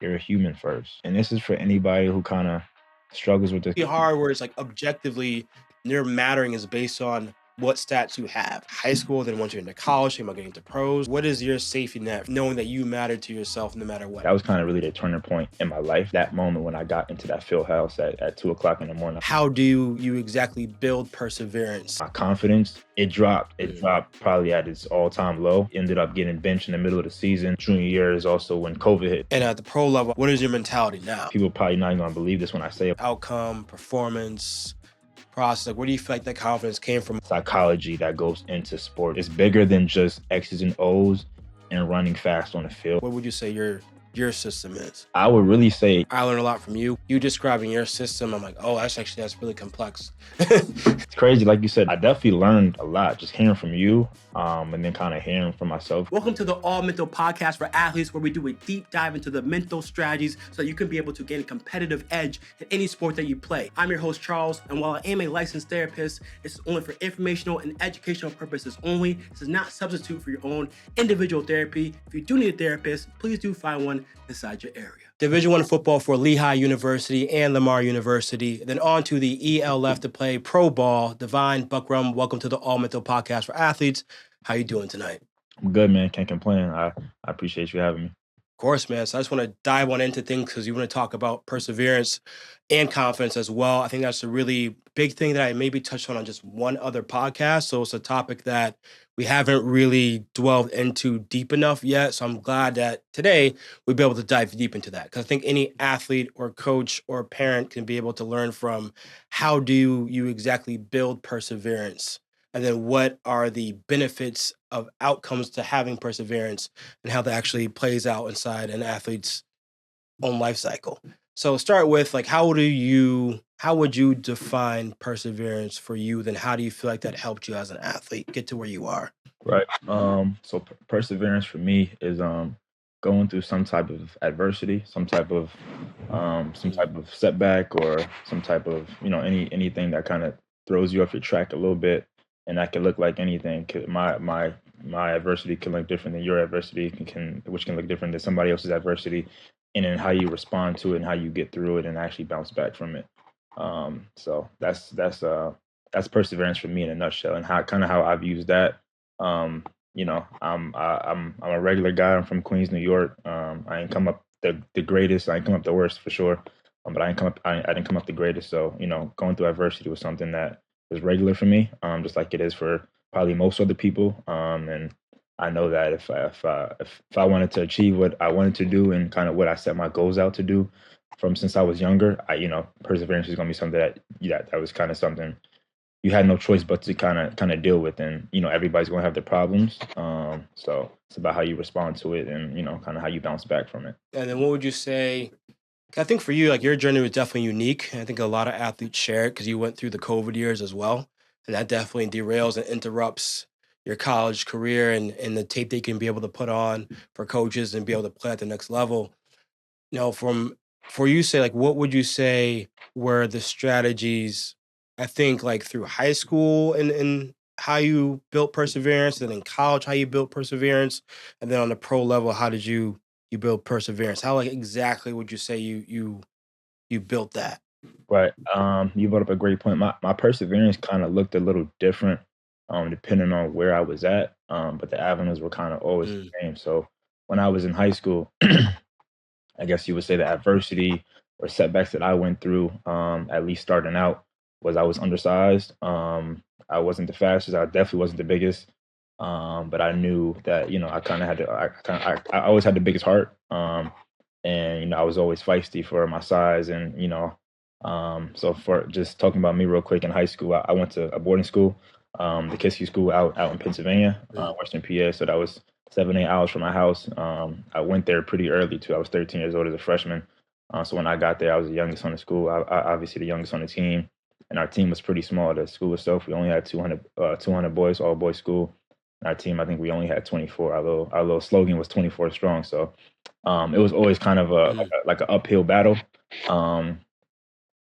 you're a human first. And this is for anybody who kind of struggles with this. Hard where it's like objectively your mattering is based on what stats you have. High school, then once you're into college, thinking about getting to pros. What is your safety net knowing that you matter to yourself no matter what? That was kind of really the turning point in my life. That moment when I got into that field house at 2 o'clock in the morning. How do you exactly build perseverance? My confidence, it dropped. It dropped probably at its all-time low. Ended up getting benched in the middle of the season. Junior year is also when COVID hit. And at the pro level, what is your mentality now? People probably not going to believe this when I say it. Outcome, performance, process, like where do you feel like that confidence came from? Psychology that goes into sport. It's bigger than just X's and O's and running fast on the field. What would you say your system is? I would really say I learned a lot from you. You describing your system, I'm like, oh, that's really complex. It's crazy. Like you said, I definitely learned a lot just hearing from you and then kind of hearing from myself. Welcome to the All Mental Podcast for athletes, where we do a deep dive into the mental strategies so that you can be able to gain a competitive edge in any sport that you play. I'm your host, Charles, and while I am a licensed therapist, this is only for informational and educational purposes only. This is not substitute for your own individual therapy. If you do need a therapist, please do find one inside your area. Division I football for Lehigh University and Lamar University. Then on to the ELF to play pro ball. Divine Buckrham, welcome to the All Mental Podcast for athletes. How you doing tonight? I'm good, man. Can't complain. I appreciate you having me. Of course, man. So I just want to dive on into things because you want to talk about perseverance and confidence as well. I think that's a really big thing that I maybe touched on just one other podcast. So it's a topic that we haven't really dwelled into deep enough yet. So I'm glad that today we'll be able to dive deep into that, because I think any athlete or coach or parent can be able to learn from how do you exactly build perseverance, and then what are the benefits of outcomes to having perseverance and how that actually plays out inside an athlete's own life cycle. So start with like, how would you define perseverance for you? Then how do you feel like that helped you as an athlete get to where you are? Right. So perseverance for me is going through some type of adversity, some type of setback, or some type of, anything that kind of throws you off your track a little bit. And that can look like anything. My adversity can look different than your adversity, which can look different than somebody else's adversity, and then how you respond to it and how you get through it and actually bounce back from it. So that's perseverance for me in a nutshell, and how I've used that. I'm a regular guy. I'm from Queens, New York. I ain't come up the greatest. I ain't come up the worst for sure. But I didn't come up the greatest. So going through adversity was something that is regular for me, just like it is for probably most other people. And I know that if I wanted to achieve what I wanted to do and kind of what I set my goals out to do from since I was younger, perseverance is going to be something that was kind of something you had no choice but to kind of deal with. And everybody's going to have their problems. So it's about how you respond to it and kind of how you bounce back from it. And then what would you say? I think for you, like your journey was definitely unique. I think a lot of athletes share it because you went through the COVID years as well. And that definitely derails and interrupts your college career and the tape they can be able to put on for coaches and be able to play at the next level. For you, say, like, what would you say were the strategies, I think, like through high school and how you built perseverance, and then in college, how you built perseverance, and then on the pro level, how did you build perseverance? How exactly would you say you built that? Right. You brought up a great point. My perseverance kind of looked a little different, depending on where I was at. But the avenues were kind of always the same. So when I was in high school, I guess you would say the adversity or setbacks that I went through, at least starting out, was I was undersized. I wasn't the fastest. I definitely wasn't the biggest. But I knew that, I kind of had I always had the biggest heart. And, I was always feisty for my size. And, so for just talking about me real quick, in high school, I went to a boarding school, the Kiski school out in Pennsylvania, Western PA. So that was 7-8 hours from my house. I went there pretty early too. I was 13 years old as a freshman. So when I got there, I was the youngest on the school, I obviously the youngest on the team. And our team was pretty small. The school itself, we only had 200 boys, all boys school. Our team, I think we only had 24. Our little slogan was 24 strong. So it was always kind of like an uphill battle. And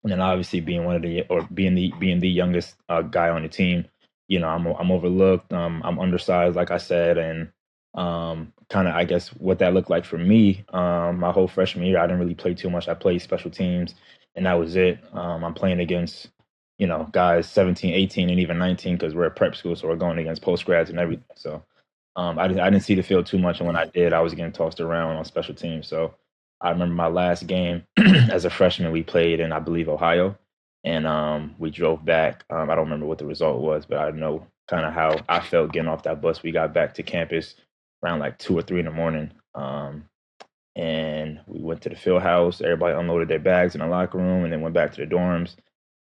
then obviously being the youngest guy on the team, I'm overlooked. I'm undersized, like I said, and Kind of, I guess, what that looked like for me. My whole freshman year, I didn't really play too much. I played special teams, and that was it. I'm playing against, guys 17, 18, and even 19 because we're at prep school, so we're going against post grads and everything. So I didn't see the field too much, and when I did, I was getting tossed around on special teams. So I remember my last game as a freshman, we played in, I believe, Ohio, and we drove back. I don't remember what the result was, but I know kind of how I felt getting off that bus. We got back to campus around like 2 or 3 in the morning. And we went to the field house. Everybody unloaded their bags in the locker room and then went back to the dorms.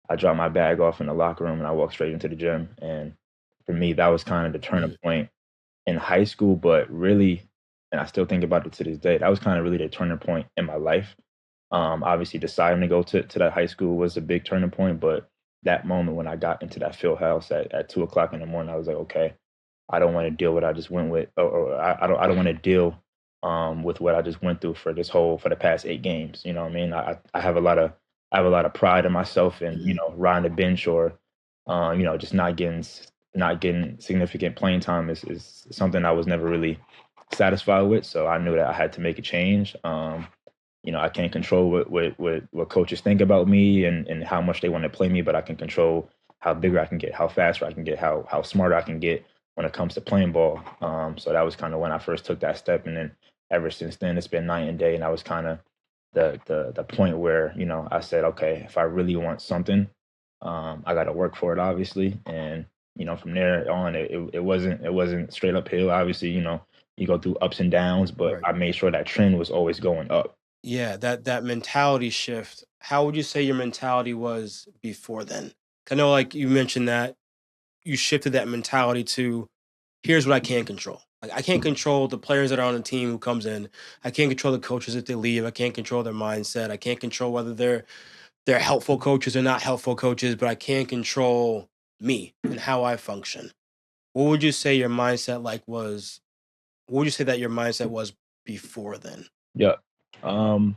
I dropped my bag off in the locker room and I walked straight into the gym. And for me, that was kind of the turning point in high school, but really, and I still think about it to this day, that was kind of really the turning point in my life. Obviously, deciding to go to that high school was a big turning point, but that moment when I got into that field house at 2 o'clock in the morning, I was like, okay, I don't want to deal with what I just went with, or I don't want to deal with what I just went through for the past 8 games. You know what I mean? I have a lot of pride in myself, and riding the bench or just not getting significant playing time is something I was never really satisfied with. So I knew that I had to make a change. I can't control what coaches think about me and how much they want to play me, but I can control how bigger I can get, how faster I can get, how smarter I can get when it comes to playing ball. So that was kind of when I first took that step, and then ever since then it's been night and day. And that was kind of the point where I said, okay, if I really want something, I got to work for it, obviously. And from there on, it wasn't straight uphill. Obviously, you go through ups and downs, but Right. I made sure that trend was always going up. Yeah, that mentality shift. How would you say your mentality was before then? I know, like you mentioned that you shifted that mentality to here's what I can control. Like I can't control the players that are on the team who comes in. I can't control the coaches if they leave. I can't control their mindset. I can't control whether they're helpful coaches or not helpful coaches, but I can control me and how I function. What would you say your mindset like was? What would you say that your mindset was before then? Yeah. Um,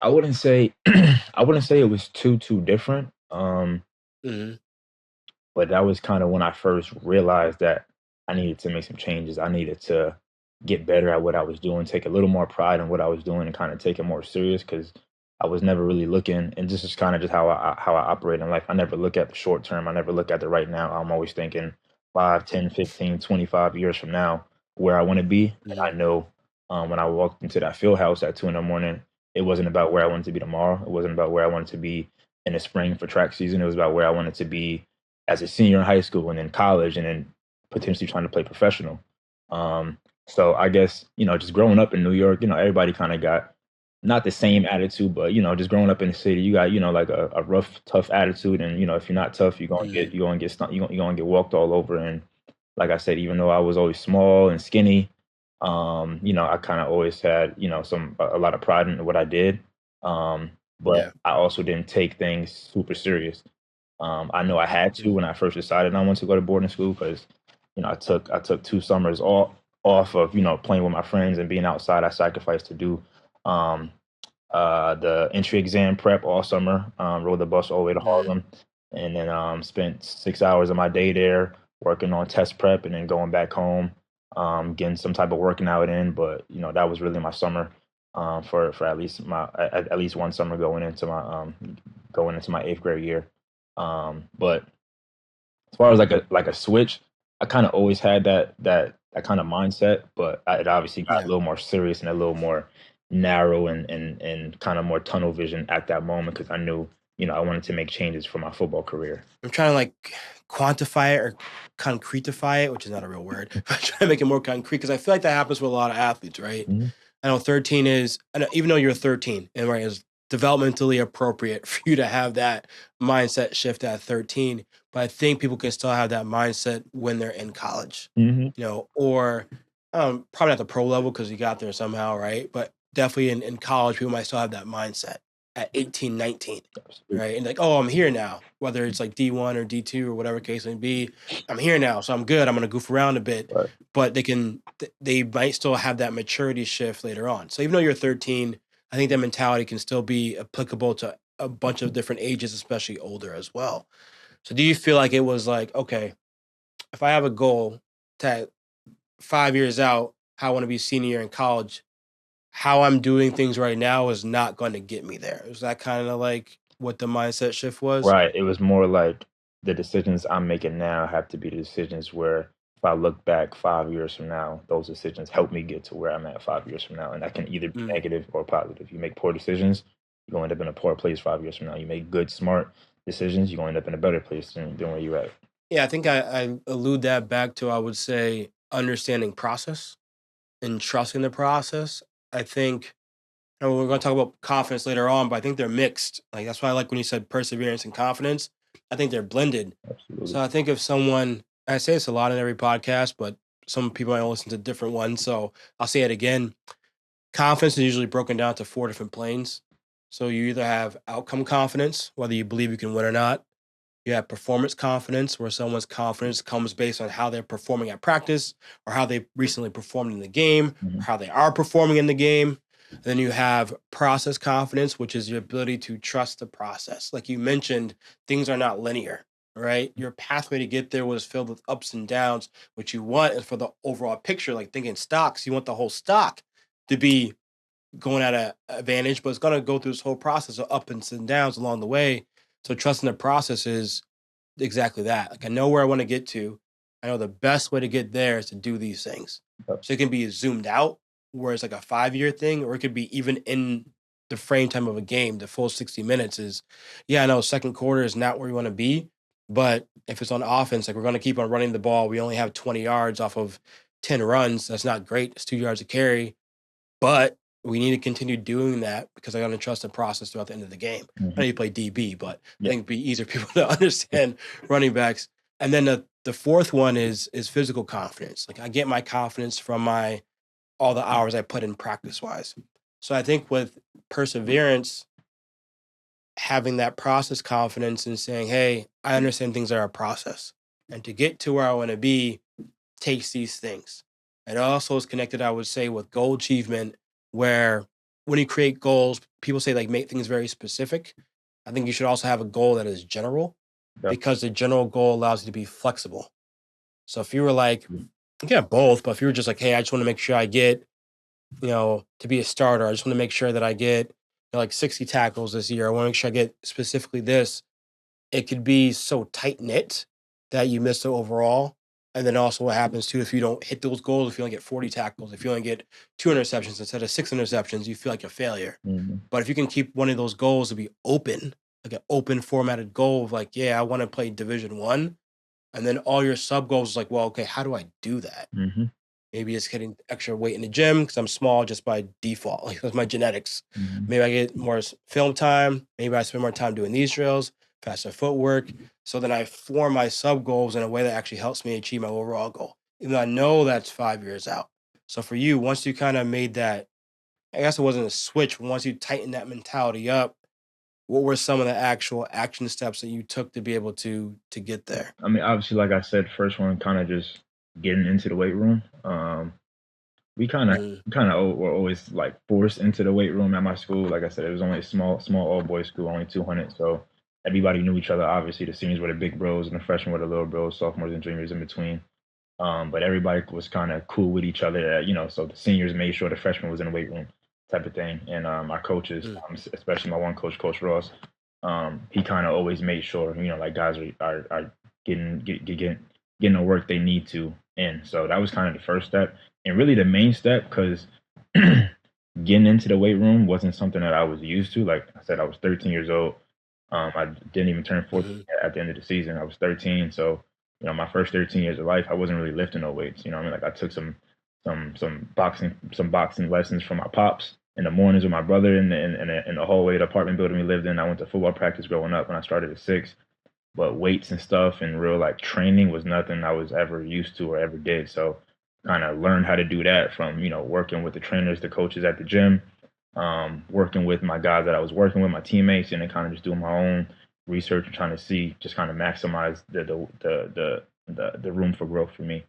I wouldn't say I wouldn't say it was too different. Hmm. But that was kind of when I first realized that I needed to make some changes. I needed to get better at what I was doing, take a little more pride in what I was doing, and kind of take it more serious because I was never really looking. And this is kind of just how I operate in life. I never look at the short term. I never look at the right now. I'm always thinking 5, 10, 15, 25 years from now where I want to be. And Hmm. I know when I walked into that field house at 2 in the morning, it wasn't about where I wanted to be tomorrow. It wasn't about where I wanted to be in the spring for track season. It was about where I wanted to be as a senior in high school and in college and then potentially trying to play professional. So I guess, just growing up in New York, everybody kind of got not the same attitude, but just growing up in the city, you got, like a rough, tough attitude. And, if you're not tough, Hmm. you're gonna get you're gonna get walked all over. And like I said, even though I was always small and skinny, I kind of always had, a lot of pride in what I did. But Yeah. I also didn't take things super serious. I know I had to Mm. when I first decided I wanted to go to boarding school because, I took 2 summers off of playing with my friends and being outside. I sacrificed to do um, the entry exam prep all summer. Rode the bus all the way to Mhm. Harlem, and then spent 6 hours of my day there working on test prep, and then going back home, getting some type of working out in. But that was really my summer for at least one summer going into my 8th grade year. But as far as like a switch, I kind of always had that kind of mindset, but it obviously got a Yeah. little more serious and a little more narrow and kind of more tunnel vision at that moment because I knew I wanted to make changes for my football career. I'm trying to like quantify it or concretify it, which is not a real word. I'm trying to make it more concrete because I feel like that happens with a lot of athletes, right? Mhm. I know 13 is, I know, even though you're 13 and right, it's developmentally appropriate for you to have that mindset shift at 13. But I think people can still have that mindset when they're in college, Mhm. or probably not the pro level because you got there somehow, right? But definitely in college, people might still have that mindset at 18, 19, Absolutely. right? And like, oh, I'm here now, whether it's like D1 or D2 or whatever case may be. I'm here now, so I'm good. I'm going to goof around a bit, Right. but they might still have that maturity shift later on. So even though you're 13, I think that mentality can still be applicable to a bunch of different ages, especially older as well. So do you feel like it was like, okay, if I have a goal to 5 years out, how I want to be senior year in college, how I'm doing things right now is not going to get me there. Is that kind of like what the mindset shift was? Right. It was more like the decisions I'm making now have to be the decisions where if I look back 5 years from now, those decisions help me get to where I'm at 5 years from now. And that can either be Mm. negative or positive. You make poor decisions, you're going to end up in a poor place 5 years from now. You make good, smart decisions, you're going to end up in a better place than where you're at. Yeah, I think I allude that back to, I would say, understanding process and trusting the process. I think, and we're going to talk about confidence later on, but I think they're mixed. Like, that's why I like when you said perseverance and confidence. I think they're blended. Absolutely. So I think if someone, I say this a lot in every podcast, but some people might listen to different ones. So I'll say it again. Confidence is usually broken down to 4 different planes. So you either have outcome confidence, whether you believe you can win or not. You have performance confidence, where someone's confidence comes based on how they're performing at practice or how they recently performed in the game or Mhm. how they are performing in the game. Then you have process confidence, which is your ability to trust the process. Like you mentioned, things are not linear, right? Your pathway to get there was filled with ups and downs. What you want is for the overall picture, like thinking stocks, you want the whole stock to be going at an advantage, but it's going to go through this whole process of ups and downs along the way. So trusting the process is exactly that. Like I know where I want to get to. I know the best way to get there is to do these things. Yep. So it can be zoomed out, where it's like a 5-year thing, or it could be even in the frame time of a game. The full 60 minutes is, yeah, I know second quarter is not where you want to be, but if it's on offense, like we're going to keep on running the ball. We only have 20 yards off of 10 runs. That's not great. It's 2 yards a carry, but we need to continue doing that because I got to trust the process throughout the end of the game. I know Mhm. you play DB, but I Yeah. think it'd be easier for people to understand running backs. And then the fourth one is physical confidence. Like I get my confidence from my all the hours I put in practice wise. So I think with perseverance, having that process confidence and saying, hey, I understand things are a process. And to get to where I want to be takes these things. It also is connected, I would say, with goal achievement, where when you create goals, people say like make things very specific. I think you should also have a goal that is general, Yep. because the general goal allows you to be flexible. So if you were like, Mhm. yeah, both, but if you were just like, hey, I just want to make sure I get, to be a starter, I just want to make sure that I get like 60 tackles this year. I want to make sure I get specifically this. It could be so tight knit that you miss the overall. And then also what happens too, if you don't hit those goals, if you only get 40 tackles, if you only get 2 interceptions instead of 6 interceptions, you feel like a failure. Mhm. But if you can keep one of those goals to be open, like an open formatted goal of like, yeah, I want to play Division 1, and then all your sub goals is like, well, okay, how do I do that? Mhm. Maybe it's getting extra weight in the gym because I'm small just by default. Like that's my genetics. Mhm. Maybe I get more film time. Maybe I spend more time doing these drills, faster footwork. So then I form my sub goals in a way that actually helps me achieve my overall goal. Even though I know that's 5 years out. So for you, once you kind of made that, I guess it wasn't a switch, but once you tightened that mentality up, what were some of the actual action steps that you took to be able to get there? I mean, obviously, like I said, first one kind of just getting into the weight room. We Mm, kind of were always like forced into the weight room at my school. Like I said, it was only a small all boys school, only 200. So everybody knew each other. Obviously, the seniors were the big bros, and the freshmen were the little bros, sophomores and juniors in between. But everybody was kind of cool with each other, so the seniors made sure the freshmen was in the weight room, type of thing. And our coaches, mm, especially my one coach, Coach Ross, he kind of always made sure, like guys are getting the work they need to in. So that was kind of the first step, and really the main step, because getting into the weight room wasn't something that I was used to. Like I said, I was 13 years old. I didn't even turn 14 mhm, at the end of the season. I was 13, so my first 13 years of life, I wasn't really lifting no weights. I mean, like I took some boxing lessons from my pops in the mornings with my brother in the hallway of the apartment building we lived in. I went to football practice growing up when I started at 6, but weights and stuff and real like training was nothing I was ever used to or ever did. So kind of learned how to do that from working with the trainers, the coaches at the gym, working with my guys that I was working with, my teammates, and then kind of just doing my own research and trying to see, just kind of maximize the room for growth for me.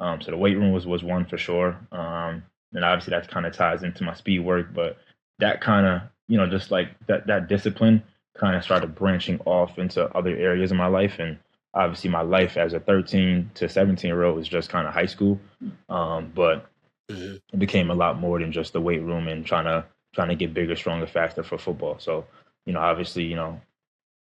So the weight room was one for sure. And obviously that kind of ties into my speed work, but that kind of just like that discipline kind of started branching off into other areas of my life. And obviously my life as a 13 to 17-year-old was just kind of high school. But Mhm. It became a lot more than just the weight room and trying to get bigger, stronger, faster for football. So, obviously,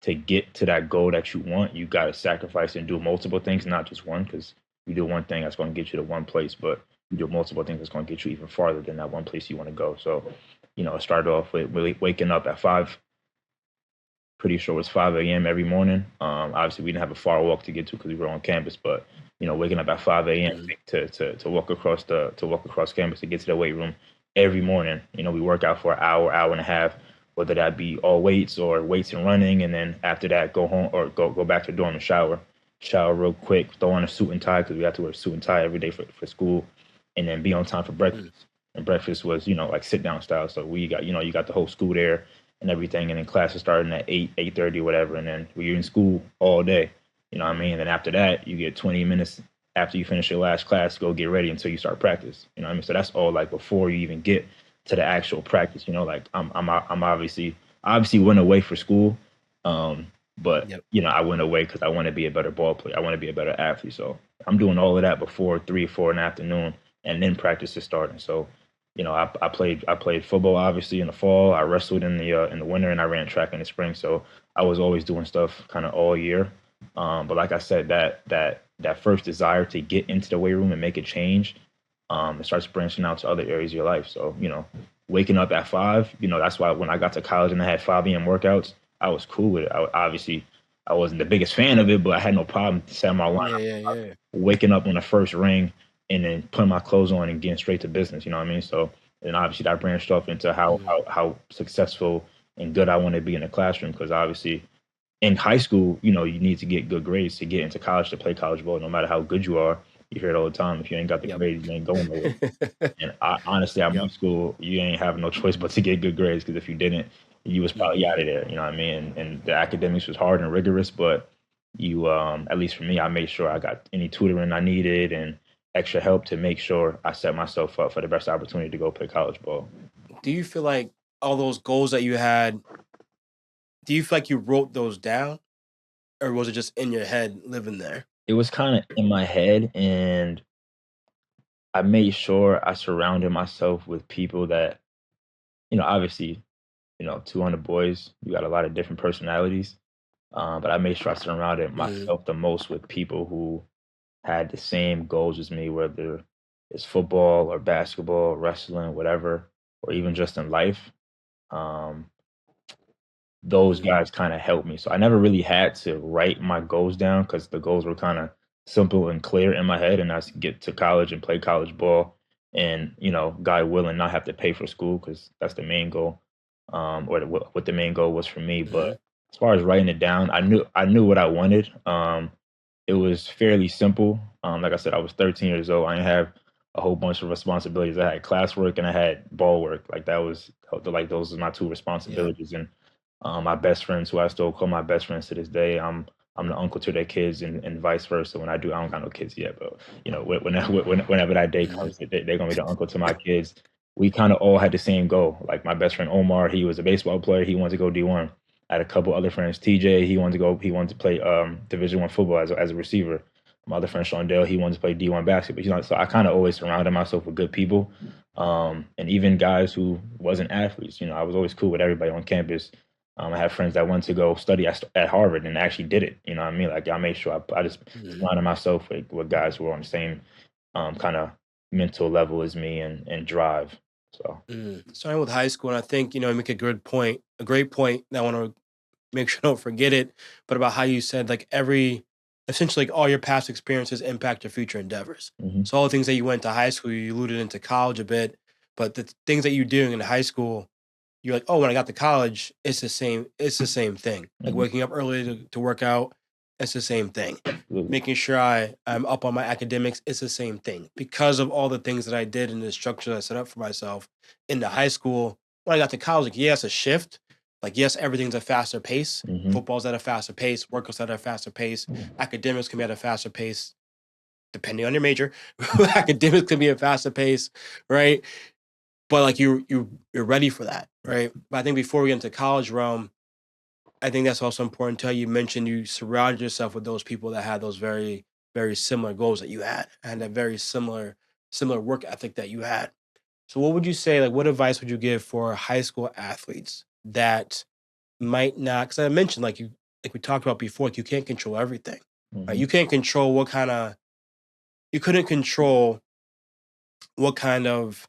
to get to that goal that you want, you got to sacrifice and do multiple things, not just one, because you do one thing that's going to get you to one place, but you do multiple things that's going to get you even farther than that one place you want to go. So, it started off with really waking up at 5, pretty sure it was 5 a.m. every morning. Obviously, we didn't have a far walk to get to because we were on campus, but waking up at 5 a.m. Mhm. to walk across campus to get to the weight room every morning. We work out for an hour, hour and a half, whether that be all weights or weights and running, and then after that, go home or go back to the dorm and shower real quick, throw on a suit and tie because we have to wear a suit and tie every day for school, and then be on time for Mm. breakfast. And breakfast was like sit down style, so we got you got the whole school there and everything. And then classes starting at 8:30, whatever. And then we're in school all day. You know what I mean? And then after that, you get 20 minutes after you finish your last class to go get ready until you start practice. You know what I mean? So that's all like before you even get to the actual practice. Like I'm obviously went away for school, but Yep. I went away because I want to be a better ball player. I want to be a better athlete. So I'm doing all of that before 3 or 4 in the afternoon, and then practice is starting. So I played football obviously in the fall. I wrestled in the winter, and I ran track in the spring. So I was always doing stuff kind of all year. But like I said, that first desire to get into the weight room and make a change, it starts branching out to other areas of your life. So waking up at 5, that's why when I got to college and I had 5 a.m. workouts, I was cool with it. Obviously I wasn't the biggest fan of it, but I had no problem setting my Yeah, lineup, yeah, yeah. waking up on the first ring and then putting my clothes on and getting straight to business. You know what I mean? So and obviously that branched off into how Mhm. how, how successful and good I want to be in the classroom because obviously in high school, you need to get good grades to get into college to play college ball. No matter how good you are, you hear it all the time. If you ain't got the Yep. grades, you ain't going nowhere. And honestly, at my Yep. school, you ain't having no choice but to get good grades because if you didn't, you was probably Mhm. out of there. You know what I mean? And the academics was hard and rigorous, but at least for me, I made sure I got any tutoring I needed and extra help to make sure I set myself up for the best opportunity to go play college ball. Do you feel like all those goals that you had, do you feel like you wrote those down, or was it just in your head living there? It was kind of in my head, and I made sure I surrounded myself with people that, obviously, 200 boys, you got a lot of different personalities. But I made sure I surrounded Mhm. myself the most with people who had the same goals as me, whether it's football or basketball, wrestling, whatever, or even just in life. Um, those Mhm. guys kind of helped me. So I never really had to write my goals down because the goals were kind of simple and clear in my head, and that's get to college and play college ball, and God willing, not have to pay for school because that's the main goal, or what the main goal was for me. But Mhm. as far as writing it down, I knew what I wanted. It was fairly simple. Like I said, I was 13 years old. I didn't have a whole bunch of responsibilities. I had classwork and I had ball work. Like that was like those are my two Yep. responsibilities. And my best friends, who I still call my best friends to this day, I'm the uncle to their kids, and vice versa. When I don't got no kids yet, but whenever that day Mhm. comes, they're gonna be the uncle to my kids. We kind of all had the same goal. Like my best friend Omar, he was a baseball player. He wanted to go D1. I had a couple other friends. TJ, he wanted to play Division 1 football as a receiver. My other friend Shondell, he wanted to play D1 basketball. So I kind of always surrounded myself with good people, and even guys who wasn't athletes. I was always cool with everybody on campus. I had friends that went to go study at Harvard and actually did it. You know what I mean? Like I made sure I just Mhm. surrounded myself with guys who were on the same kind of mental level as me and drive. So. Starting with high school, and I think you make a great point that I want to make sure I don't forget it. But about how you said like essentially like all your past experiences impact your future endeavors. Mhm. So all the things that you went to high school, you alluded into college a bit, but the things that you're doing in high school, you're like, oh, when I got to college, it's the same. It's the same thing. Like Mhm. waking up early to work out, it's the same thing. Absolutely. Making sure I'm up on my academics, it's the same thing because of all the things that I did and the structure that I set up for myself in the high school. When I got to college, like, yes, a shift. Like, yes, everything's a faster pace. Mhm. Football's at a faster pace. Workouts at a faster pace. Academics can be at a faster pace, depending on your major. Academics can be a faster pace, right? But like you're ready for that, right? But I think before we get into college realm, I think that's also important to how you mentioned you surrounded yourself with those people that had those very, very similar goals that you had and that very similar similar work ethic that you had. So what would you say, like, what advice would you give for high school athletes that might not, because I mentioned, like we talked about before, like you can't control everything, right? Mhm. You can't control you couldn't control what kind of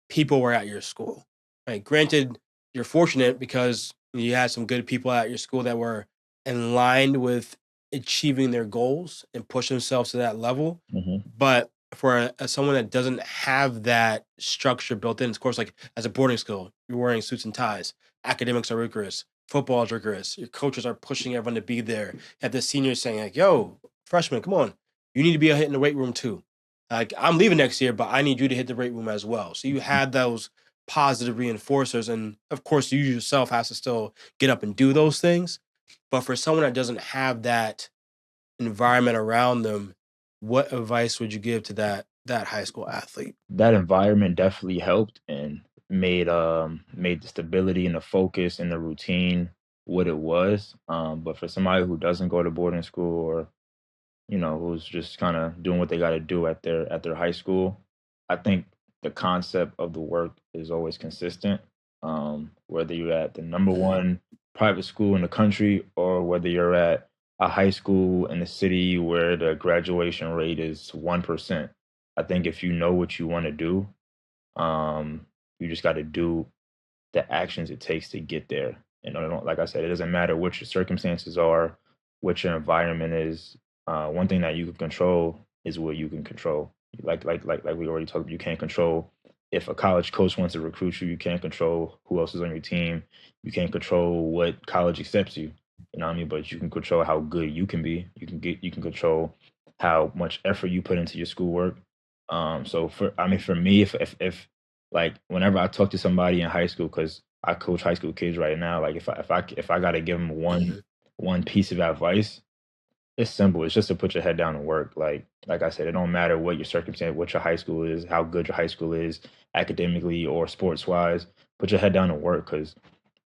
people were at your school, right? Granted, you're fortunate because you had some good people at your school that were in line with achieving their goals and push themselves to that level. Mhm. But for someone that doesn't have that structure built in, of course, like as a boarding school, you're wearing suits and ties, academics are rigorous, football is rigorous, your coaches are pushing everyone to be there. You have the seniors saying, like, yo, freshman, come on, you need to be out hitting the weight room too. Like, I'm leaving next year, but I need you to hit the weight room as well. So you had those positive reinforcers. And of course, you yourself has to still get up and do those things. But for someone that doesn't have that environment around them, what advice would you give to that high school athlete? That environment definitely helped and made the stability and the focus and the routine what it was. But for somebody who doesn't go to boarding school or who's just kind of doing what they got to do at their high school, I think the concept of the work is always consistent. Whether you're at the number Mhm. one private school in the country or whether you're at a high school in the city where the graduation rate is 1%. I think if you know what you want to do, you just got to do the actions it takes to get there. And like I said, it doesn't matter what your circumstances are, what your environment is. One thing that you can control is what you can control. Like we already talked. You can't control if a college coach wants to recruit you. You can't control who else is on your team. You can't control what college accepts you. You know what I mean? But you can control how good you can be. You can control how much effort you put into your schoolwork. So for me, if like whenever I talk to somebody in high school, because I coach high school kids right now, like if I gotta give them Mhm. one piece of advice, it's simple. It's just to put your head down and work. Like I said, it don't matter what your circumstance, what your high school is, how good your high school is, academically or sports wise. Put your head down and work, because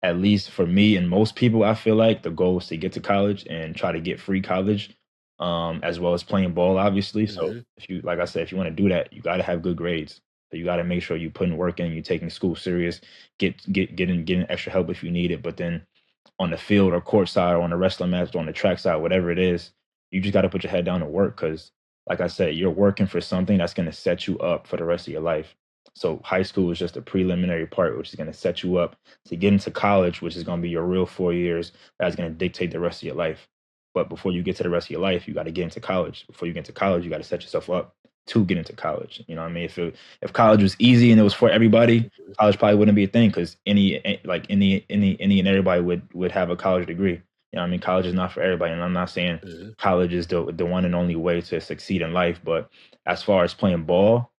at least for me and most people, I feel like the goal is to get to college and try to get free college, as well as playing ball, obviously. So Mhm. if you, like I said, if you want to do that, you got to have good grades. So you got to make sure you putting work in, you taking school serious, getting extra help if you need it. But then on the field or court side or on the wrestling match or on the track side, whatever it is, you just got to put your head down and work, because, like I said, you're working for something that's going to set you up for the rest of your life. So high school is just a preliminary part, which is going to set you up to get into college, which is going to be your real 4 years. That's going to dictate the rest of your life. But before you get to the rest of your life, you got to get into college. Before you get into college, you got to set yourself up to get into college. You know what I mean? If college was easy and it was for everybody, Mhm. college probably wouldn't be a thing, because any and everybody would have a college degree. You know what I mean? College is not for everybody, and I'm not saying Mhm. college is the one and only way to succeed in life. But as far as playing ball,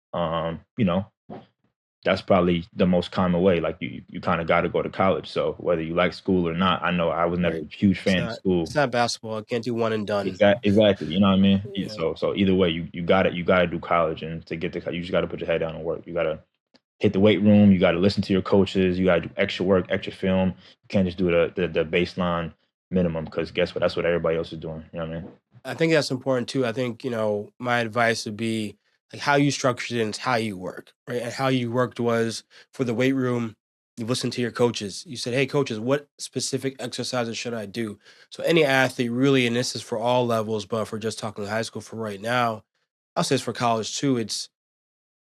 that's probably the most common way. Like you kind of got to go to college. So whether you like school or not, I know I was never Right. a huge It's fan of not school. it's not basketball. I can't do one and done. Exactly. You know what I mean? Yeah. So either way, you got to do college, and to get to you just got to put your head down and work. You got to hit the weight room. You got to listen to your coaches. You got to do extra work, extra film. You can't just do the baseline minimum, because guess what? That's what everybody else is doing. You know what I mean? I think that's important too. I think, my advice would be like how you structured it and how you work, right? And how you worked was for the weight room, you listened to your coaches. You said, hey, coaches, what specific exercises should I do? So, any athlete really, and this is for all levels, but if we're just talking high school for right now, I'll say it's for college too. It's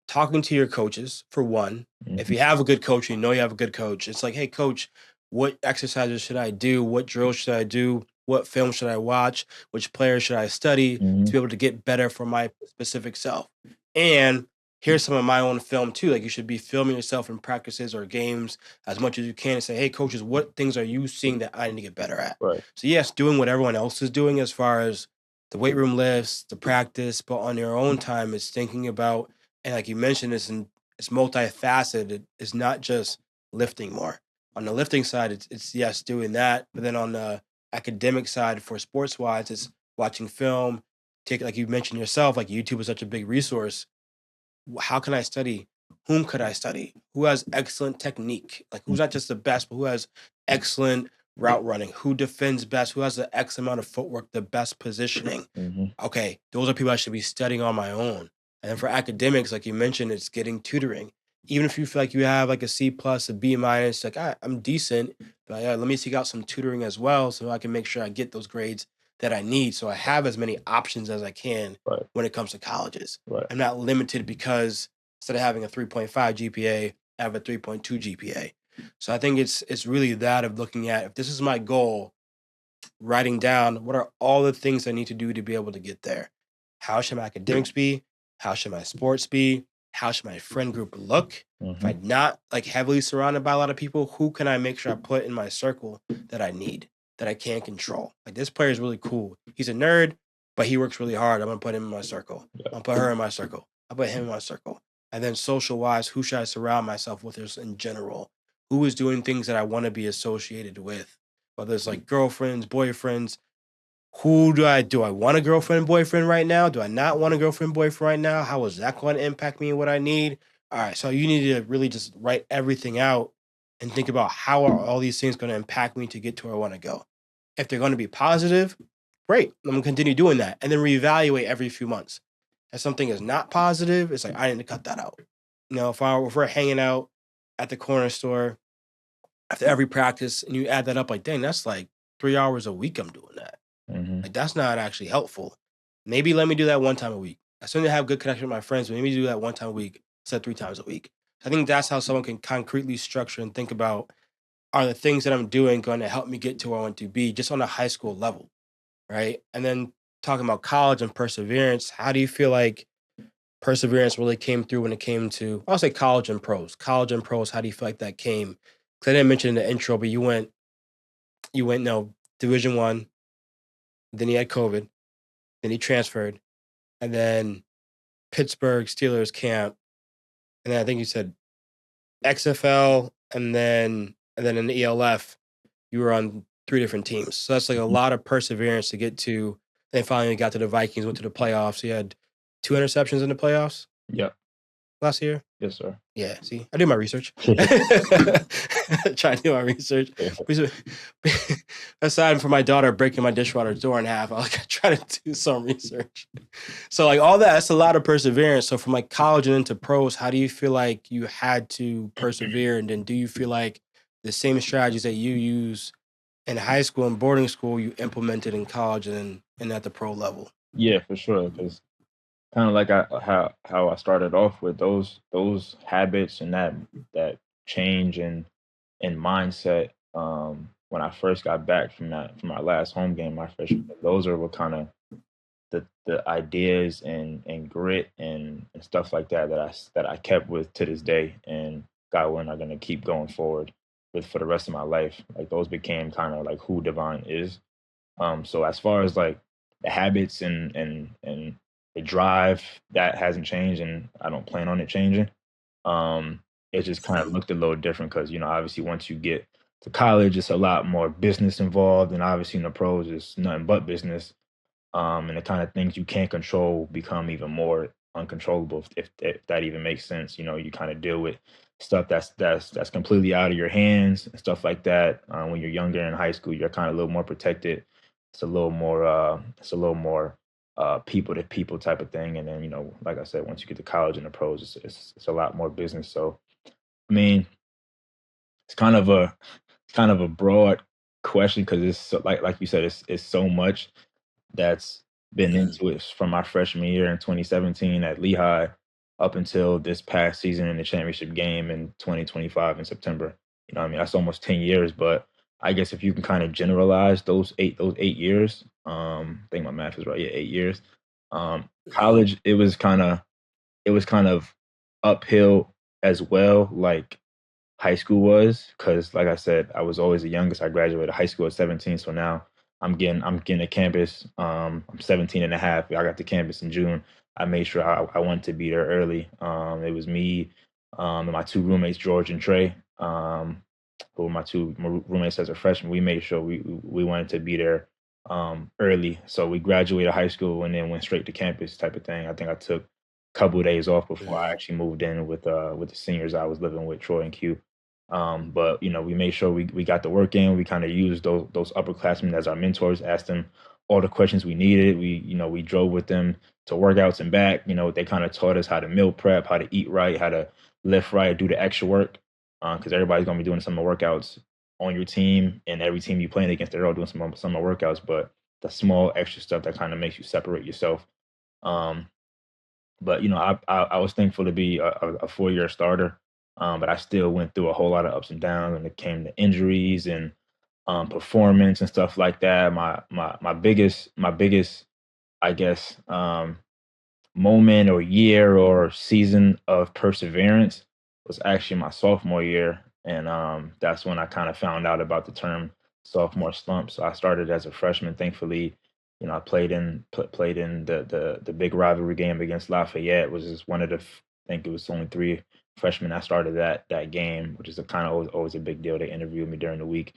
talking to your coaches for one. If Mhm. you have a good coach, you know you have a good coach. It's like, hey, coach, what exercises should I do? What drills should I do? What film should I watch? Which players should I study to Mhm. be able to get better for my specific self? And here's some of my own film too. Like, you should be filming yourself in practices or games as much as you can and say, hey, coaches, what things are you seeing that I need to get better at? Right. So, yes, doing what everyone else is doing as far as the weight room lifts, the practice, but on your own time, it's thinking about, and like you mentioned, it's multifaceted. It's not just lifting more. On the lifting side, it's yes, doing that. But then on the academic side for sports wise, it's watching film, take, like you mentioned yourself, like YouTube is such a big resource. How can I study? Whom could I study? Who has excellent technique? Like, who's not just the best, but who has excellent route running? Who defends best? Who has the X amount of footwork, the best positioning? Mhm. Okay, those are people I should be studying on my own. And then for academics, like you mentioned, it's getting tutoring. Even if you feel like you have like a C plus, a B minus, like I'm decent, but let me seek out some tutoring as well so I can make sure I get those grades that I need. So I have as many options as I can Right. when it comes to colleges. Right. I'm not limited because instead of having a 3.5 GPA, I have a 3.2 GPA. So I think it's really that of looking at, if this is my goal, writing down what are all the things I need to do to be able to get there. How should my academics be? How should my sports be? How should my friend group look? If I'm not like heavily surrounded by a lot of people, who can I make sure I put in my circle that I need, that I can't control? Like, this player is really cool. He's a nerd, but he works really hard. I'm gonna put him in my circle. I'm gonna put her in my circle. I'll put him in my circle. And then social wise, who should I surround myself with just in general? Who is doing things that I want to be associated with? Whether it's like girlfriends, boyfriends. Who do I want a girlfriend, boyfriend right now? Do I not want a girlfriend, boyfriend right now? How is that going to impact me and what I need? All right, so you need to really just write everything out and think about how are all these things going to impact me to get to where I want to go. If they're going to be positive, great. I'm going to continue doing that and then reevaluate every few months. If something is not positive, it's like, I need to cut that out. You know, if we're hanging out at the corner store after every practice and you add that up, like, dang, that's like 3 hours a week I'm doing that. Like, that's not actually helpful. Maybe let me do that one time a week. I certainly have good connection with my friends, but maybe do that one time a week instead of 3 times a week. I think that's how someone can concretely structure and think about, are the things that I'm doing going to help me get to where I want to be just on a high school level, right? And then talking about college and perseverance, how do you feel like perseverance really came through when it came to, I'll say college and pros. College and pros, how do you feel like that came? Because I didn't mention in the intro, but you went no, Division One, then he had COVID, then he transferred, and then Pittsburgh Steelers camp, and then I think you said XFL, and then in the ELF, you were on 3 different teams. So that's like a lot of perseverance to get to. Then finally got to the Vikings, went to the playoffs. You had 2 interceptions in the playoffs. Yep. Last year. Yes, sir. Yeah, see, I do my research. Try to do my research. Aside from my daughter breaking my dishwasher door in half, I try to do some research. So like all that's a lot of perseverance. So from like college and into pros, how do you feel like you had to persevere? And then do you feel like the same strategies that you use in high school and boarding school, you implemented in college and at the pro level? Yeah, for sure. Because kind of like how I started off with those habits and that change in mindset, when I first got back from my last home game my freshman year, those are what kind of the ideas and grit and stuff like that I kept with to this day, and God willing are gonna keep going forward with for the rest of my life. Like, those became kind of like who Divine is. So as far as like the habits and the drive, that hasn't changed, and I don't plan on it changing. It just kind of looked a little different because, obviously once you get to college, it's a lot more business involved, and obviously in the pros, it's nothing but business. And the kind of things you can't control become even more uncontrollable, if that even makes sense. You kind of deal with stuff that's completely out of your hands and stuff like that. When you're younger in high school, you're kind of a little more protected. It's a little more people to people type of thing. And then, like I said, once you get to college and the pros, it's a lot more business. So, I mean, it's kind of a broad question because it's so, like you said, it's so much that's been into it from my freshman year in 2017 at Lehigh up until this past season in the championship game in 2025 in September. I mean, that's almost 10 years, but I guess if you can kind of generalize those eight years, I think my math is right. Yeah, 8 years. College, it was kind of uphill as well, like high school was, because like I said, I was always the youngest. I graduated high school at 17, so now I'm getting to campus. I'm 17 and a half. I got to campus in June. I made sure I wanted to be there early. It was me, and my 2 roommates, George and Trey, who were my 2 roommates as a freshman. We made sure we wanted to be there early. So we graduated high school and then went straight to campus type of thing. I think I took a couple of days off before I actually moved in with the seniors I was living with, Troy and Q. But we made sure we got the work in. We kind of used those upperclassmen as our mentors, asked them all the questions we needed. We drove with them to workouts and back. They kind of taught us how to meal prep, how to eat right, how to lift right, do the extra work. Because everybody's gonna be doing summer workouts on your team, and every team you playing against, they're all doing some summer workouts. But the small extra stuff that kind of makes you separate yourself. Um, but I was thankful to be a 4-year starter. But I still went through a whole lot of ups and downs when it came to injuries and performance and stuff like that. My biggest, I guess, moment or year or season of perseverance was actually my sophomore year, and that's when I kind of found out about the term sophomore slump. So I started as a freshman. Thankfully, I played in the big rivalry game against Lafayette, which is one of I think it was only 3 freshmen that started that game, which is a kind of always a big deal. They interviewed me during the week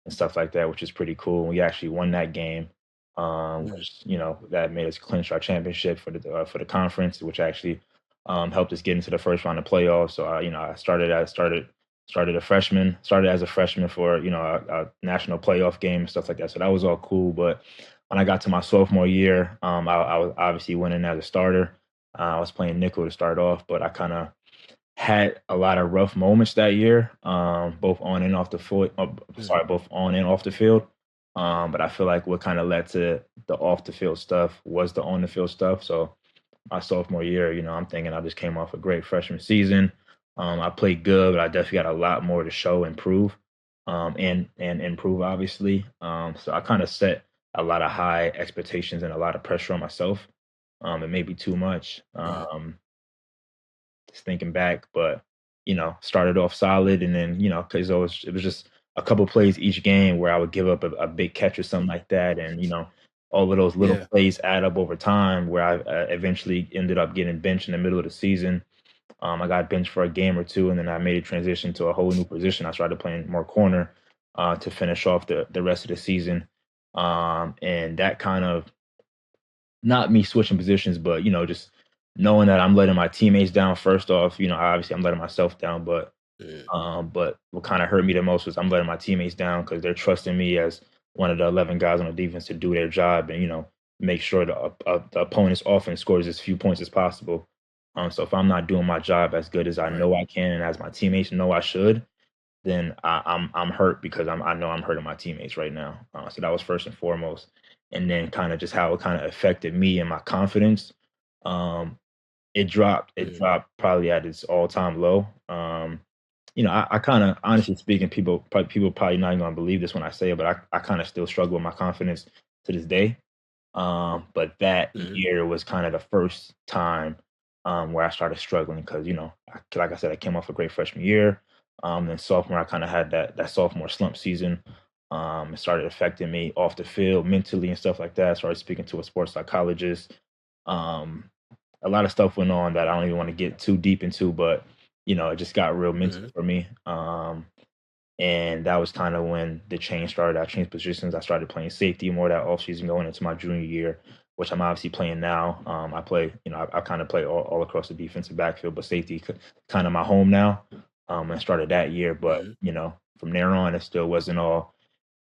and stuff like that, which is pretty cool. We actually won that game, Mm. which that made us clinch our championship for the conference, which actually helped us get into the first round of playoffs. So I started as a freshman for a national playoff game and stuff like that. So that was all cool. But when I got to my sophomore year, I was obviously went in as a starter. I was playing nickel to start off, but I kind of had a lot of rough moments that year, both on and off the field. Mm. Both on and off the field. But I feel like what kind of led to the off the field stuff was the on the field stuff. So my sophomore year, I'm thinking I just came off a great freshman season. I played good, but I definitely got a lot more to show and prove, and improve obviously. So I kind of set a lot of high expectations and a lot of pressure on myself. It may be too much. Right. Just thinking back, but started off solid, and then because it was just a couple plays each game where I would give up a big catch or something like that, and all of those little Yeah. plays add up over time. Where I eventually ended up getting benched in the middle of the season. I got benched for a game or two, and then I made a transition to a whole new position. I started playing more corner to finish off the rest of the season, and that kind of not me switching positions, but just knowing that I'm letting my teammates down. First off, obviously I'm letting myself down, Mm. but what kind of hurt me the most was I'm letting my teammates down because they're trusting me as one of the 11 guys on the defense to do their job and make sure the opponent's offense scores as few points as possible. So if I'm not doing my job as good as I Right. know I can and as my teammates know I should, then I'm hurt because I know I'm hurting my teammates right now. So that was first and foremost, and then kind of just how it kind of affected me and my confidence. Um, it dropped. It Mm. dropped probably at its all time low. I kind of honestly speaking, people probably not gonna believe this when I say it, but I kind of still struggle with my confidence to this day. But that Mm. year was kind of the first time where I started struggling because like I said, I came off a great freshman year. Then sophomore, I kind of had that sophomore slump season. It started affecting me off the field, mentally and stuff like that. I started speaking to a sports psychologist. Um, a lot of stuff went on that I don't even want to get too deep into, but it just got real mental Mm. for me. And that was kind of when the change started. I changed positions. I started playing safety more that offseason going into my junior year, which I'm obviously playing now. I play, I kind of play all across the defensive backfield, but safety kind of my home now. And started that year, but Mm. from there on, it still wasn't all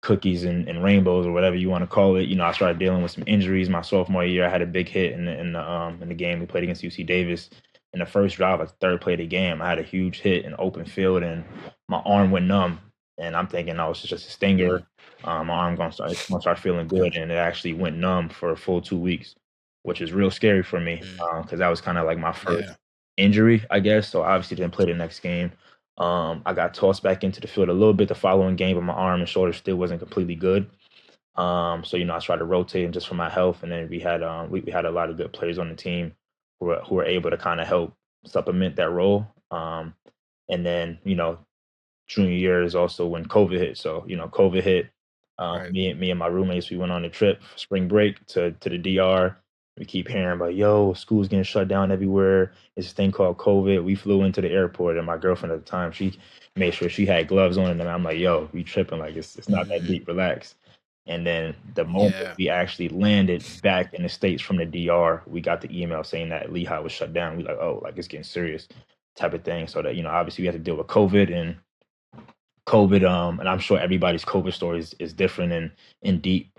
cookies and rainbows or whatever you want to call it. I started dealing with some injuries my sophomore year. I had a big hit in the game we played against UC Davis. In the first drive, like third play of the game, I had a huge hit in open field and my arm went numb. And I'm thinking, oh, it's just a Mm. stinger. My arm gonna start feeling good, Gotcha. and it actually went numb for a full 2 weeks, which is real scary for me Mm. because that was kind of like my first Yeah. injury, I guess. So I obviously didn't play the next game. I got tossed back into the field a little bit the following game, but my arm and shoulder still wasn't completely good. So I tried to rotate just for my health, and then we had a lot of good players on the team who were able to kind of help supplement that role. And then junior year is also when COVID hit. So COVID hit. Right. Me and my roommates, we went on a trip for spring break to the DR. We keep hearing about, yo, school's getting shut down everywhere. It's a thing called COVID. We flew into the airport, and my girlfriend at the time, she made sure she had gloves on, and I'm like, yo, we tripping, like it's not that Mhm. deep, relax. And then the moment Yeah. we actually landed back in the States from the DR, we got the email saying that Lehigh was shut down. We like, oh, like it's getting serious type of thing. So that, obviously we had to deal with COVID, and COVID, and I'm sure everybody's COVID story is different and deep.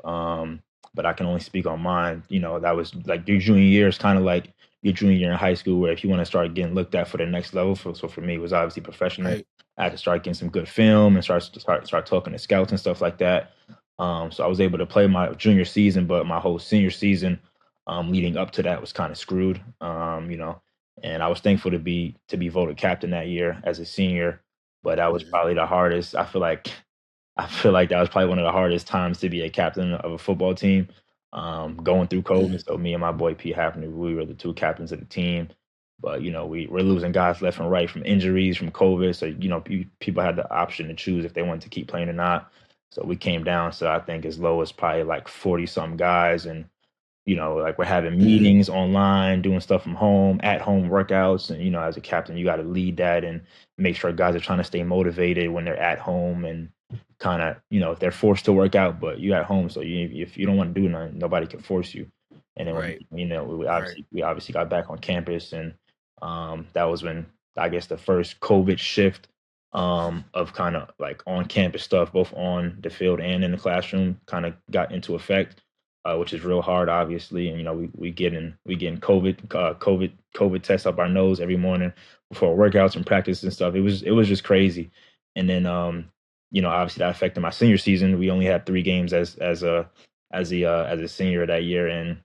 But I can only speak on mine. You know, that was like your junior year is kind of like your junior year in high school, where if you want to start getting looked at for the next level, so for me, it was obviously professional. Right. I had to start getting some good film and start talking to scouts and stuff like that. So I was able to play my junior season, but my whole senior season, leading up to that, was kind of screwed. You know, and I was thankful to be voted captain that year as a senior, but that was Mhm. probably the hardest. I feel like that was probably one of the hardest times to be a captain of a football team, going through COVID. Mhm. So me and my boy Pete Hapner, we were the two captains of the team. But you know, we're losing guys left and right from injuries, from COVID. So you know, people had the option to choose if they wanted to keep playing or not. So we came down to, I think, as low as probably like 40 some guys, and you know, like we're having Mhm. meetings online, doing stuff from home, at home workouts. And, you know, as a captain, you got to lead that and make sure guys are trying to stay motivated when they're at home, and kind of, you know, if they're forced to work out, but you at home. So if you don't want to do nothing, nobody can force you. And then when, Right. you know, we Right. obviously, we obviously got back on campus, and that was when, I guess, the first COVID shift, of kind of like on campus stuff, both on the field and in the classroom, kind of got into effect, which is real hard, obviously. And you know, we getting COVID tests up our nose every morning before workouts and practice and stuff. It was just crazy. And then, you know, obviously that affected my senior season. We only had 3 games as a senior that year, and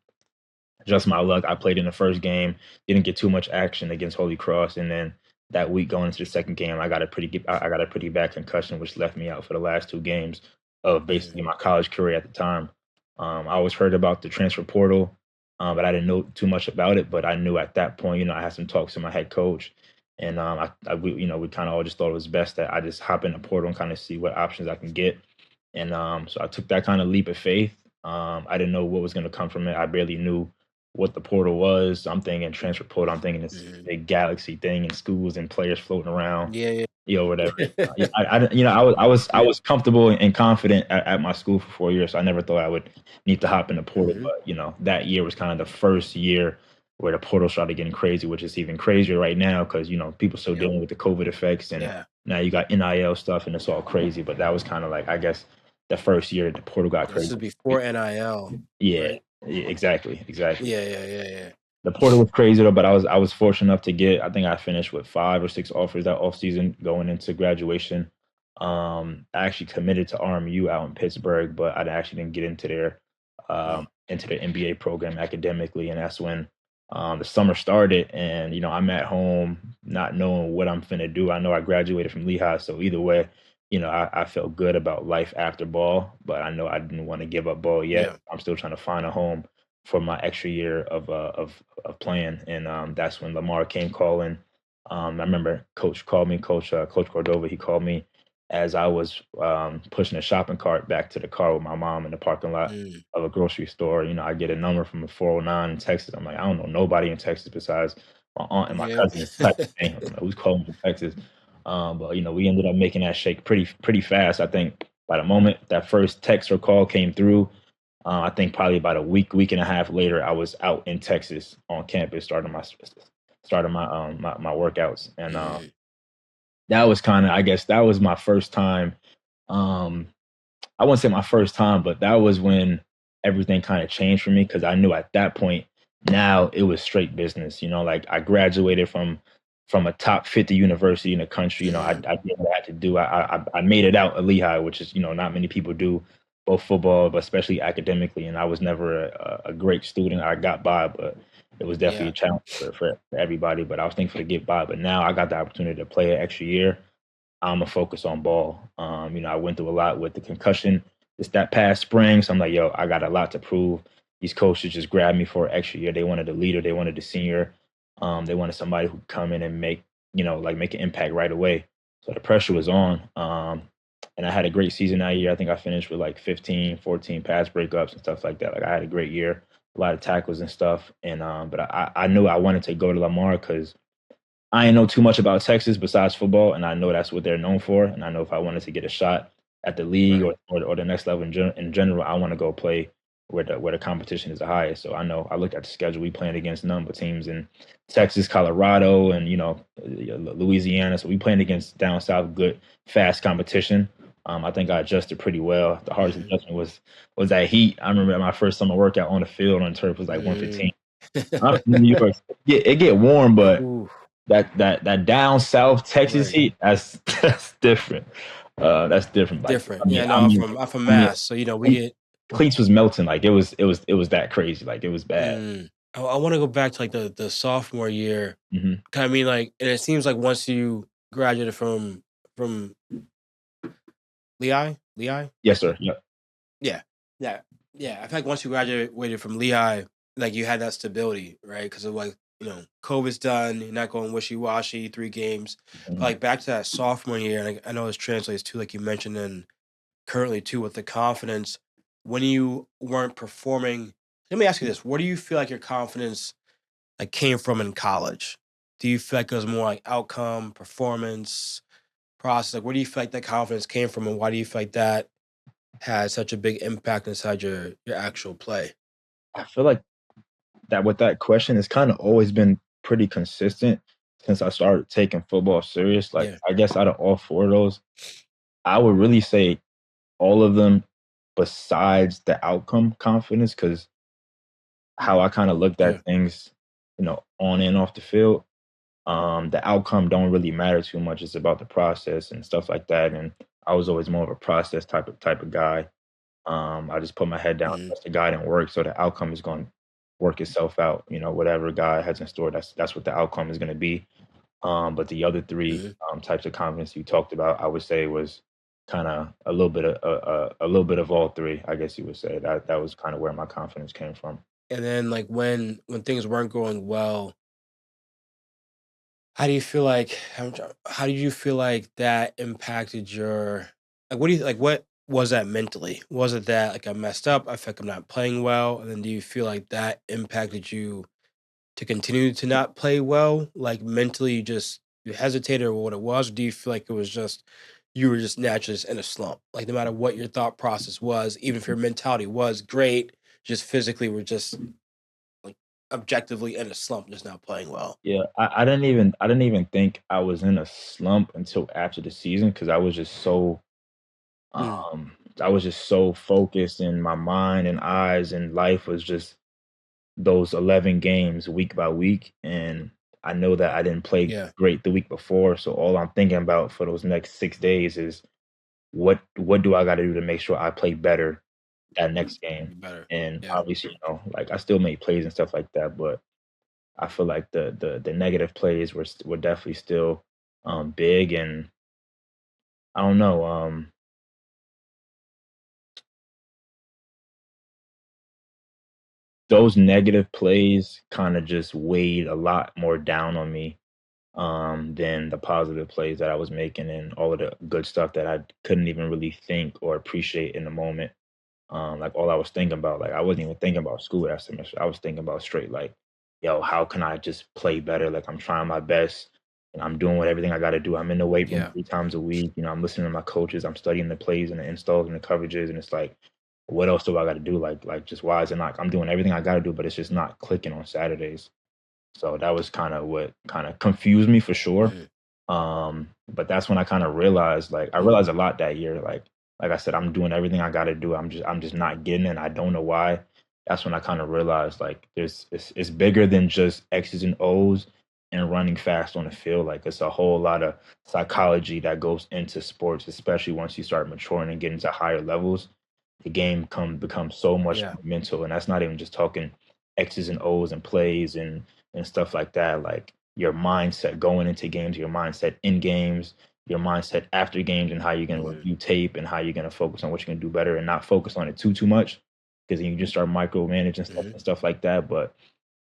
just my luck, I played in the first game, didn't get too much action against Holy Cross, and then that week going into the second game, I got a pretty bad concussion, which left me out for the last 2 games of Mhm. basically my college career at the time. I always heard about the transfer portal, but I didn't know too much about it. But I knew at that point, you know, I had some talks with my head coach, and you know, we kind of all just thought it was best that I just hop in the portal and kind of see what options I can get. And so I took that kind of leap of faith. I didn't know what was going to come from it. I barely knew what the portal was. I'm thinking transfer portal. I'm thinking this Mhm. big galaxy thing and schools and players floating around, Yeah. you know, whatever. Yeah, Yeah. you know, I Yeah. was comfortable and confident at my school for 4 years, so I never thought I would need to hop in the portal. Mhm. But you know, that year was kind of the first year where the portal started getting crazy, which is even crazier right now because you know people still Yep. dealing with the COVID effects, and Yeah. now you got NIL stuff, and it's all crazy. But that was kind of like, I guess, the first year the portal got This crazy. is before NIL, Yeah, right? exactly. Yeah, yeah, yeah, yeah. The portal was crazy though, but I was fortunate enough to get, I think I finished with 5 or 6 offers that off season going into graduation. I actually committed to RMU out in Pittsburgh, but I actually didn't get Mm. into the MBA program academically, and that's when the summer started. And you know, I'm at home not knowing what I'm finna do. I know I graduated from Lehigh, so either way, you know, I felt good about life after ball, but I know I didn't want to give up ball yet. Yeah. I'm still trying to find a home for my extra year of playing, and that's when Lamar came calling. I remember Coach called me, Coach Cordova. He called me as I was pushing a shopping cart back to the car with my mom in the parking lot Mm. of a grocery store. You know, I get a number from a 409 in Texas. I'm like, I don't know nobody in Texas besides my aunt and my Yeah. cousin. Type of thing. I don't know who's calling from Texas. But you know, we ended up making that shake pretty fast. I think by the moment that first text or call came through, I think probably about a week and a half later, I was out in Texas on campus starting my workouts, and Mhm. that was kind of, I guess, that was my first time. Um, I wouldn't say my first time, but that was when everything kind of changed for me because I knew at that point now it was straight business. You know, like I graduated from a top 50 university in the country. You know, I Mhm. did what I had to do. I made it out at Lehigh, which is, you know, not many people do, both football but especially academically. And I was never a great student. I got by, but it was definitely a Yeah. challenge for everybody. But I was thankful to get by. But now I got the opportunity to play an extra year. I'm gonna focus on ball. You know, I went through a lot with the concussion that past spring, so I'm like, yo, I got a lot to prove. These coaches just grabbed me for an extra year. They wanted a leader, they wanted a senior, they wanted somebody who could come in and make, you know, like make an impact right away. So the pressure was on. And I had a great season that year. I think I finished with like 15, 14 pass breakups and stuff like that. Like I had a great year, a lot of tackles and stuff. And but I knew I wanted to go to Lamar because I ain't know too much about Texas besides football, and I know that's what they're known for. And I know if I wanted to get a shot at the league Right. or the next level in general, I want to go play where the competition is the highest. So I know I looked at the schedule. We playing against none but teams in Texas, Colorado, and Louisiana. So we playing against down south, good, fast competition. I think I adjusted pretty well. The hardest adjustment was that heat. I remember my first summer workout on the field on turf was like 115. I'm from New York. It get warm, but Ooh, that down south Texas right. heat, that's different. That's different. Like Different. Yeah, no, I'm from I mean, Mass, so we get. cleats was melting. Like it was that crazy. Like it was bad. I want to go back to like the sophomore year. Hmm. Kind of mean like, and it seems like once you graduated from Lehigh. Yes, sir. Yep. Yeah, yeah, yeah. I feel like once you graduated from Lehigh, like you had that stability, right? Because of like COVID's done, you're not going wishy washy 3 games. But like back to that sophomore year, and I know this translates to like you mentioned, and currently too with the confidence when you weren't performing. Let me ask you this: where do you feel like your confidence like came from in college? Do you feel like it was more like outcome, performance, process? Like, where do you feel like that confidence came from, and why do you feel like that had such a big impact inside your actual play? I feel like that with that question, it's kind of always been pretty consistent since I started taking football serious. Like Yeah, I guess out of all four of those, I would really say all of them besides the outcome confidence, because how I kind of looked yeah, at things, on and off the field. The outcome don't really matter too much. It's about the process and stuff like that. And I was always more of a process type of guy. I just put my head down, hmm trust the guy and work. So the outcome is going to work itself out. Whatever God has in store, that's what the outcome is going to be. But the other three hmm types of confidence you talked about, I would say was kind of a little bit of a little bit of all three. I guess you would say that was kind of where my confidence came from. And then like when things weren't going well, how do you feel like how did you feel like that impacted your like what do you like what was that mentally? Was it that like I messed up, I feel like I'm not playing well? And then do you feel like that impacted you to continue to not play well? Like mentally you hesitated or what it was? Or do you feel like it was just you were just naturally just in a slump? Like no matter what your thought process was, even if your mentality was great, just physically were just like objectively in a slump, just not playing well. Yeah, I didn't even think I was in a slump until after the season because Mm, I was just so focused in my mind and eyes and life was just those 11 games week by week, and I know that I didn't play yeah, great the week before, so all I'm thinking about for those next 6 days is what do I gotta do to make sure I play better that next game? be better. And Yeah. obviously, like, I still made plays and stuff like that, but I feel like the negative plays were definitely still, big, and I don't know, those negative plays kinda just weighed a lot more down on me than the positive plays that I was making and all of the good stuff that I couldn't even really think or appreciate in the moment. Like all I was thinking about, like I wasn't even thinking about school that semester. I was thinking about straight like, yo, how can I just play better? Like I'm trying my best and I'm doing everything I got to do. I'm in the weight room Yeah. 3 times a week. I'm listening to my coaches. I'm studying the plays and the installs and the coverages. And it's like, what else do I got to do? Like just why is it not? I'm doing everything I got to do, but it's just not clicking on Saturdays. So that was kind of what kind of confused me for sure. Mhm, But that's when I kind of realized, like, I mhm. realized a lot that year. Like I said, I'm doing everything I got to do. I'm just not getting it. I don't know why. That's when I kind of realized, like, it's bigger than just X's and O's and running fast on the field. Like, it's a whole lot of psychology that goes into sports, especially once you start maturing and getting to higher levels. The game becomes so much Yeah. more mental, and that's not even just talking X's and O's and plays and stuff like that. Like your mindset going into games, your mindset in games, your mindset after games, and how you're gonna Mhm, review tape and how you're gonna focus on what you're gonna do better and not focus on it too much because then you just start micromanaging stuff mhm. and stuff like that. But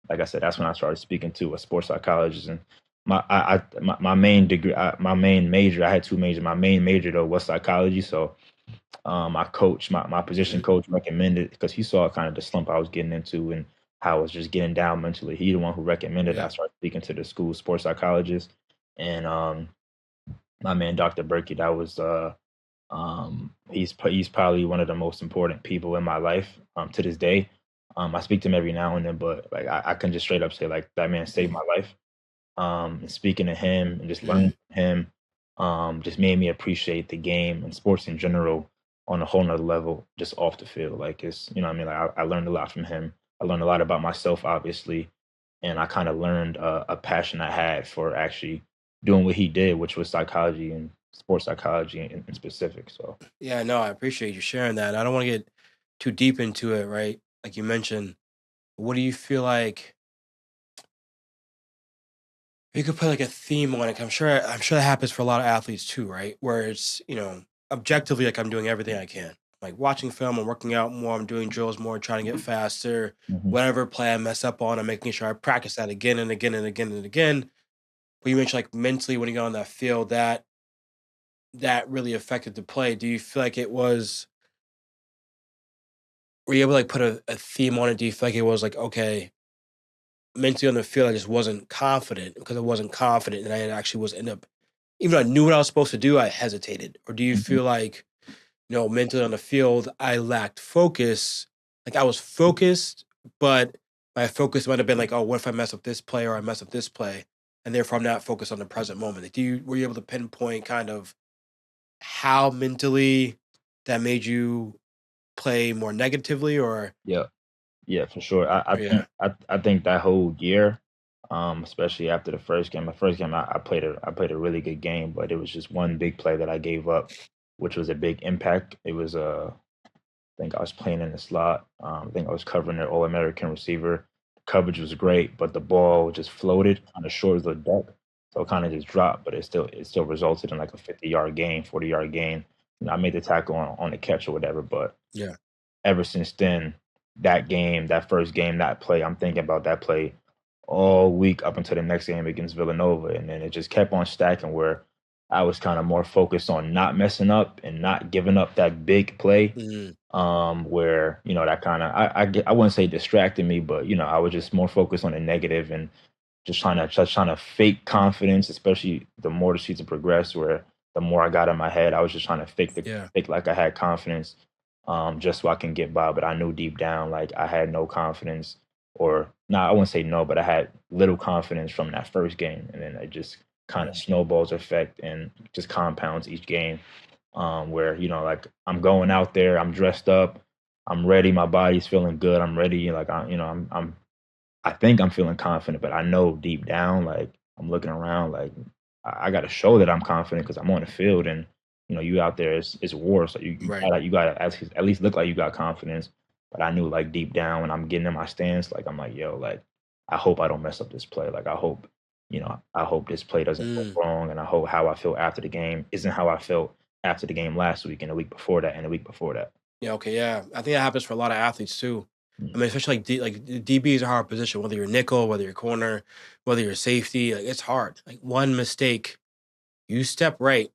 like I said, that's when I started speaking to a sports psychologist and my main degree, my main major. I had 2 majors. My main major though was psychology. So my coach, my position Mhm. coach recommended because he saw kind of the slump I was getting into and how I was just getting down mentally. He the one who recommended I Yeah. start speaking to the school sports psychologist and my man Dr. Berkey. That was He's probably one of the most important people in my life to this day. I speak to him every now and then, but like I can just straight up say like that man saved my life. And speaking to him and just learning from him, just made me appreciate the game and sports in general on a whole nother level, just off the field. Like it's, you know what I mean? Like I learned a lot from him. I learned a lot about myself, obviously. And I kind of learned a passion I had for actually doing what he did, which was psychology and sports psychology in specific. So, Yeah, no, I appreciate you sharing that. I don't want to get too deep into it, right? Like you mentioned, what do you feel like you could put like a theme on it? I'm sure that happens for a lot of athletes too, right? Where it's, objectively like I'm doing everything I can. Like watching film, I'm working out more, I'm doing drills more, trying to get faster. mhm, Whatever play I mess up on, I'm making sure I practice that again and again and again and again. But you mentioned like mentally when you got on that field, that really affected the play. Do you feel like it was were you able to like put a theme on it? Do you feel like it was like, okay, mentally on the field, I just wasn't confident because I wasn't confident and I actually was end up even though I knew what I was supposed to do, I hesitated. Or do you mhm. feel like, mentally on the field, I lacked focus? Like I was focused, but my focus might have been like, oh, what if I mess up this play or I mess up this play? And therefore I'm not focused on the present moment. Like, were you able to pinpoint kind of how mentally that made you play more negatively or Yeah. Yeah, for sure. I yeah. think I think that whole year, especially after the first game I played a really good game, but it was just one big play that I gave up, which was a big impact. It was I think I was playing in the slot. I think I was covering an All American receiver. Coverage was great, but the ball just floated on the shores of the deck, so it kind of just dropped. But it still resulted in like a 50-yard gain, 40-yard gain. I made the tackle on the catch or whatever, but Yeah. ever since then, that game, that first game, that play, I'm thinking about that play all week up until the next game against Villanova. And then it just kept on stacking where I was kind of more focused on not messing up and not giving up that big play. Mhm. Where, that kind of, I wouldn't say distracted me, but, I was just more focused on the negative and just trying to fake confidence, especially the more the season progressed, where the more I got in my head, I was just trying to Yeah. fake like I had confidence, just so I can get by. But I knew deep down, like I had no confidence, or no, I wouldn't say no, but I had little confidence from that first game, and then it just kind of Mhm. snowballs effect and just compounds each game. Where like I'm going out there, I'm dressed up, I'm ready, my body's feeling good, I'm ready, like I think I'm feeling confident, but I know deep down, like I'm looking around, like I got to show that I'm confident because I'm on the field, and you out there, it's war, so Right. you gotta at least look like you got confidence. But I knew like deep down when I'm getting in my stance, like I'm like, yo, like I hope I don't mess up this play. Like I hope this play doesn't go Mm. wrong, and I hope how I feel after the game isn't how I felt after the game last week and the week before that and the week before that. Yeah, okay, yeah. I think that happens for a lot of athletes too. I Mm, mean, especially like DB is a hard position, whether you're nickel, whether you're corner, whether you're safety, like it's hard. Like one mistake, you step right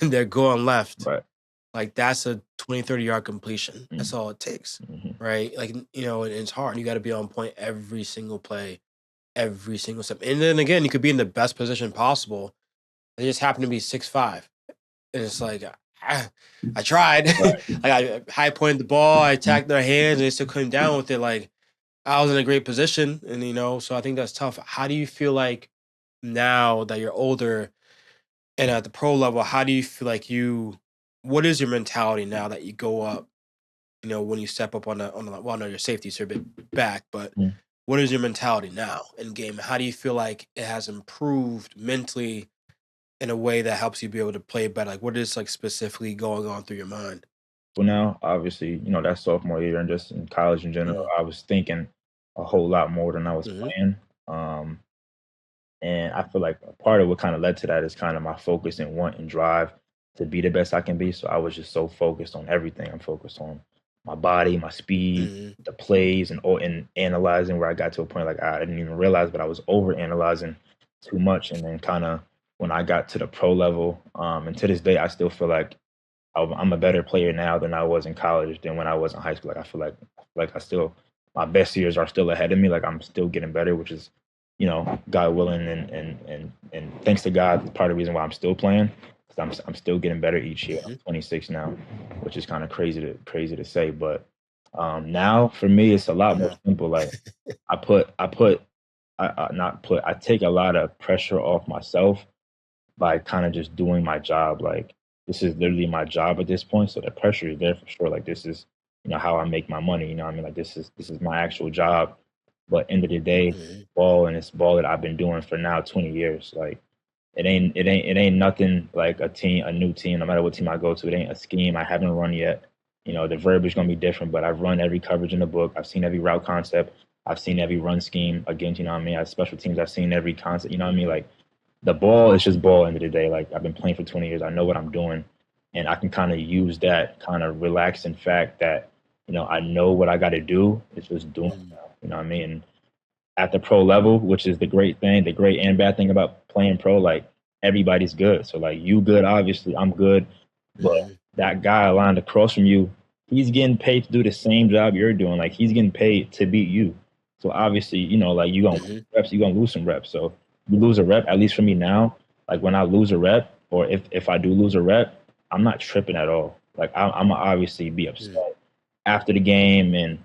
and they're going left. right. Like that's a 20, 30 yard completion. That's Mm, all it takes. mhm. Right. Like, and it's hard. You got to be on point every single play, every single step. And then again, you could be in the best position possible. They just happen to be 6'5". And it's like, ah, I tried. Right. Like I high pointed the ball, I Mhm. attacked their hands, and they still came down with it. Like I was in a great position, and so I think that's tough. How do you feel like now that you're older and at the pro level? How do you feel like you? What is your mentality now that you go up? When you step up on the well, no, your safety's a bit back, but Mm. what is your mentality now in game? How do you feel like it has improved mentally in a way that helps you be able to play better? Like, what is like specifically going on through your mind? Well, now, obviously, that sophomore year and just in college in general, Mm-hmm. I was thinking a whole lot more than I was Mm-hmm. playing. Um, and I feel like a part of what kind of led to that is kind of my focus and want and drive to be the best I can be. So I was just so focused on everything. I'm focused on my body, my speed, Mm-hmm. the plays, and analyzing where I got to a point like I didn't even realize, but I was over analyzing too much. And then kind of when I got to the pro level, and to this day, I still feel like I'm a better player now than I was in college than when I was in high school. Like I feel like I still my best years are still ahead of me. Like I'm still getting better, which is, God willing, and thanks to God, part of the reason why I'm still playing. I'm still getting better each year. Mm-hmm. I'm 26 now, which is kind of crazy to say. But now for me, it's a lot more simple. Like I take a lot of pressure off myself by kind of just doing my job. Like this is literally my job at this point, so the pressure is there for sure. Like this is how I make my money. You know what I mean? Like this is my actual job. But end of the day, Mm-hmm. ball and it's ball that I've been doing for now 20 years. Like it ain't nothing like a new team. No matter what team I go to, it ain't a scheme I haven't run yet. The verbiage gonna be different, but I've run every coverage in the book. I've seen every route concept. I've seen every run scheme against. You know what I mean? As special teams, I've seen every concept. You know what I mean? Like the ball is just ball. End of the day, like I've been playing for 20 years. I know what I'm doing, and I can kind of use that kind of relaxing fact that I know what I got to do. It's just doing it now. You know what I mean? And at the pro level, which is the great thing, the great and bad thing about playing pro, like everybody's good. So like you good, obviously, I'm good, but that guy lined across from you, he's getting paid to do the same job you're doing. Like he's getting paid to beat you. So obviously, like you gonna lose reps, you gonna lose some reps. So you lose a rep, at least for me now, like when I lose a rep, or if I do lose a rep, I'm not tripping at all. Like I'm obviously be upset after the game, and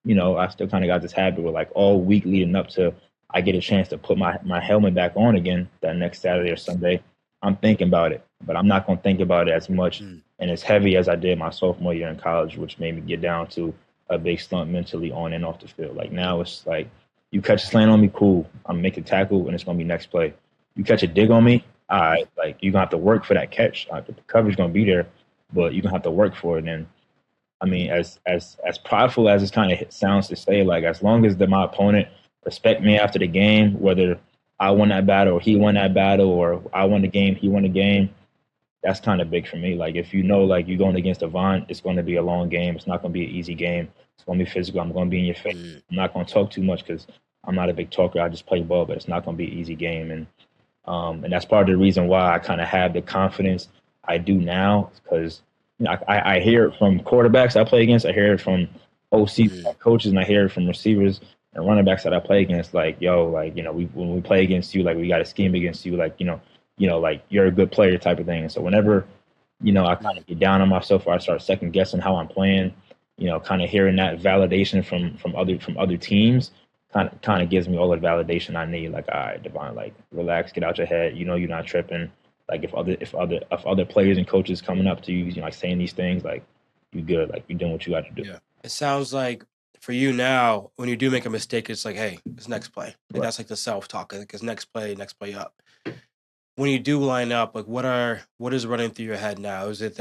I still kind of got this habit where like all week leading up to I get a chance to put my helmet back on again that next Saturday or Sunday, I'm thinking about it, but I'm not gonna think about it as much and as heavy as I did my sophomore year in college, which made me get down to a big slump mentally on and off the field. Like now it's like you catch a slant on me, cool. I'm making tackle and it's gonna be next play. You catch a dig on me, all right, like you're gonna have to work for that catch. The coverage gonna be there, but you're gonna have to work for it. And I mean, as prideful as it kind of sounds to say, like as long as my opponent respect me after the game, whether I won that battle or he won that battle, or I won the game, he won the game, that's kind of big for me. Like if like you're going against Devon, it's going to be a long game. It's not going to be an easy game. It's going to be physical. I'm going to be in your face. I'm not going to talk too much because I'm not a big talker. I just play ball, but it's not going to be an easy game. And that's part of the reason why I kind of have the confidence I do now, because I hear it from quarterbacks I play against. I hear it from OC coaches, and I hear it from receivers and running backs that I play against. Like, yo, like when we play against you, like we got a scheme against you, like like you're a good player type of thing. And so whenever I kind of get down on myself, or I start second guessing how I'm playing, kind of hearing that validation from other teams, kind of gives me all the validation I need. Like, all right, Divine, like relax, get out your head. You're not tripping. Like if other players and coaches coming up to you, like saying these things, like you good, like you're doing what you got to do. Yeah. It sounds like for you now, when you do make a mistake, it's like, hey, it's next play. Like that's like the self-talk. Like it's next play up. When you do line up, like what is running through your head now? Is it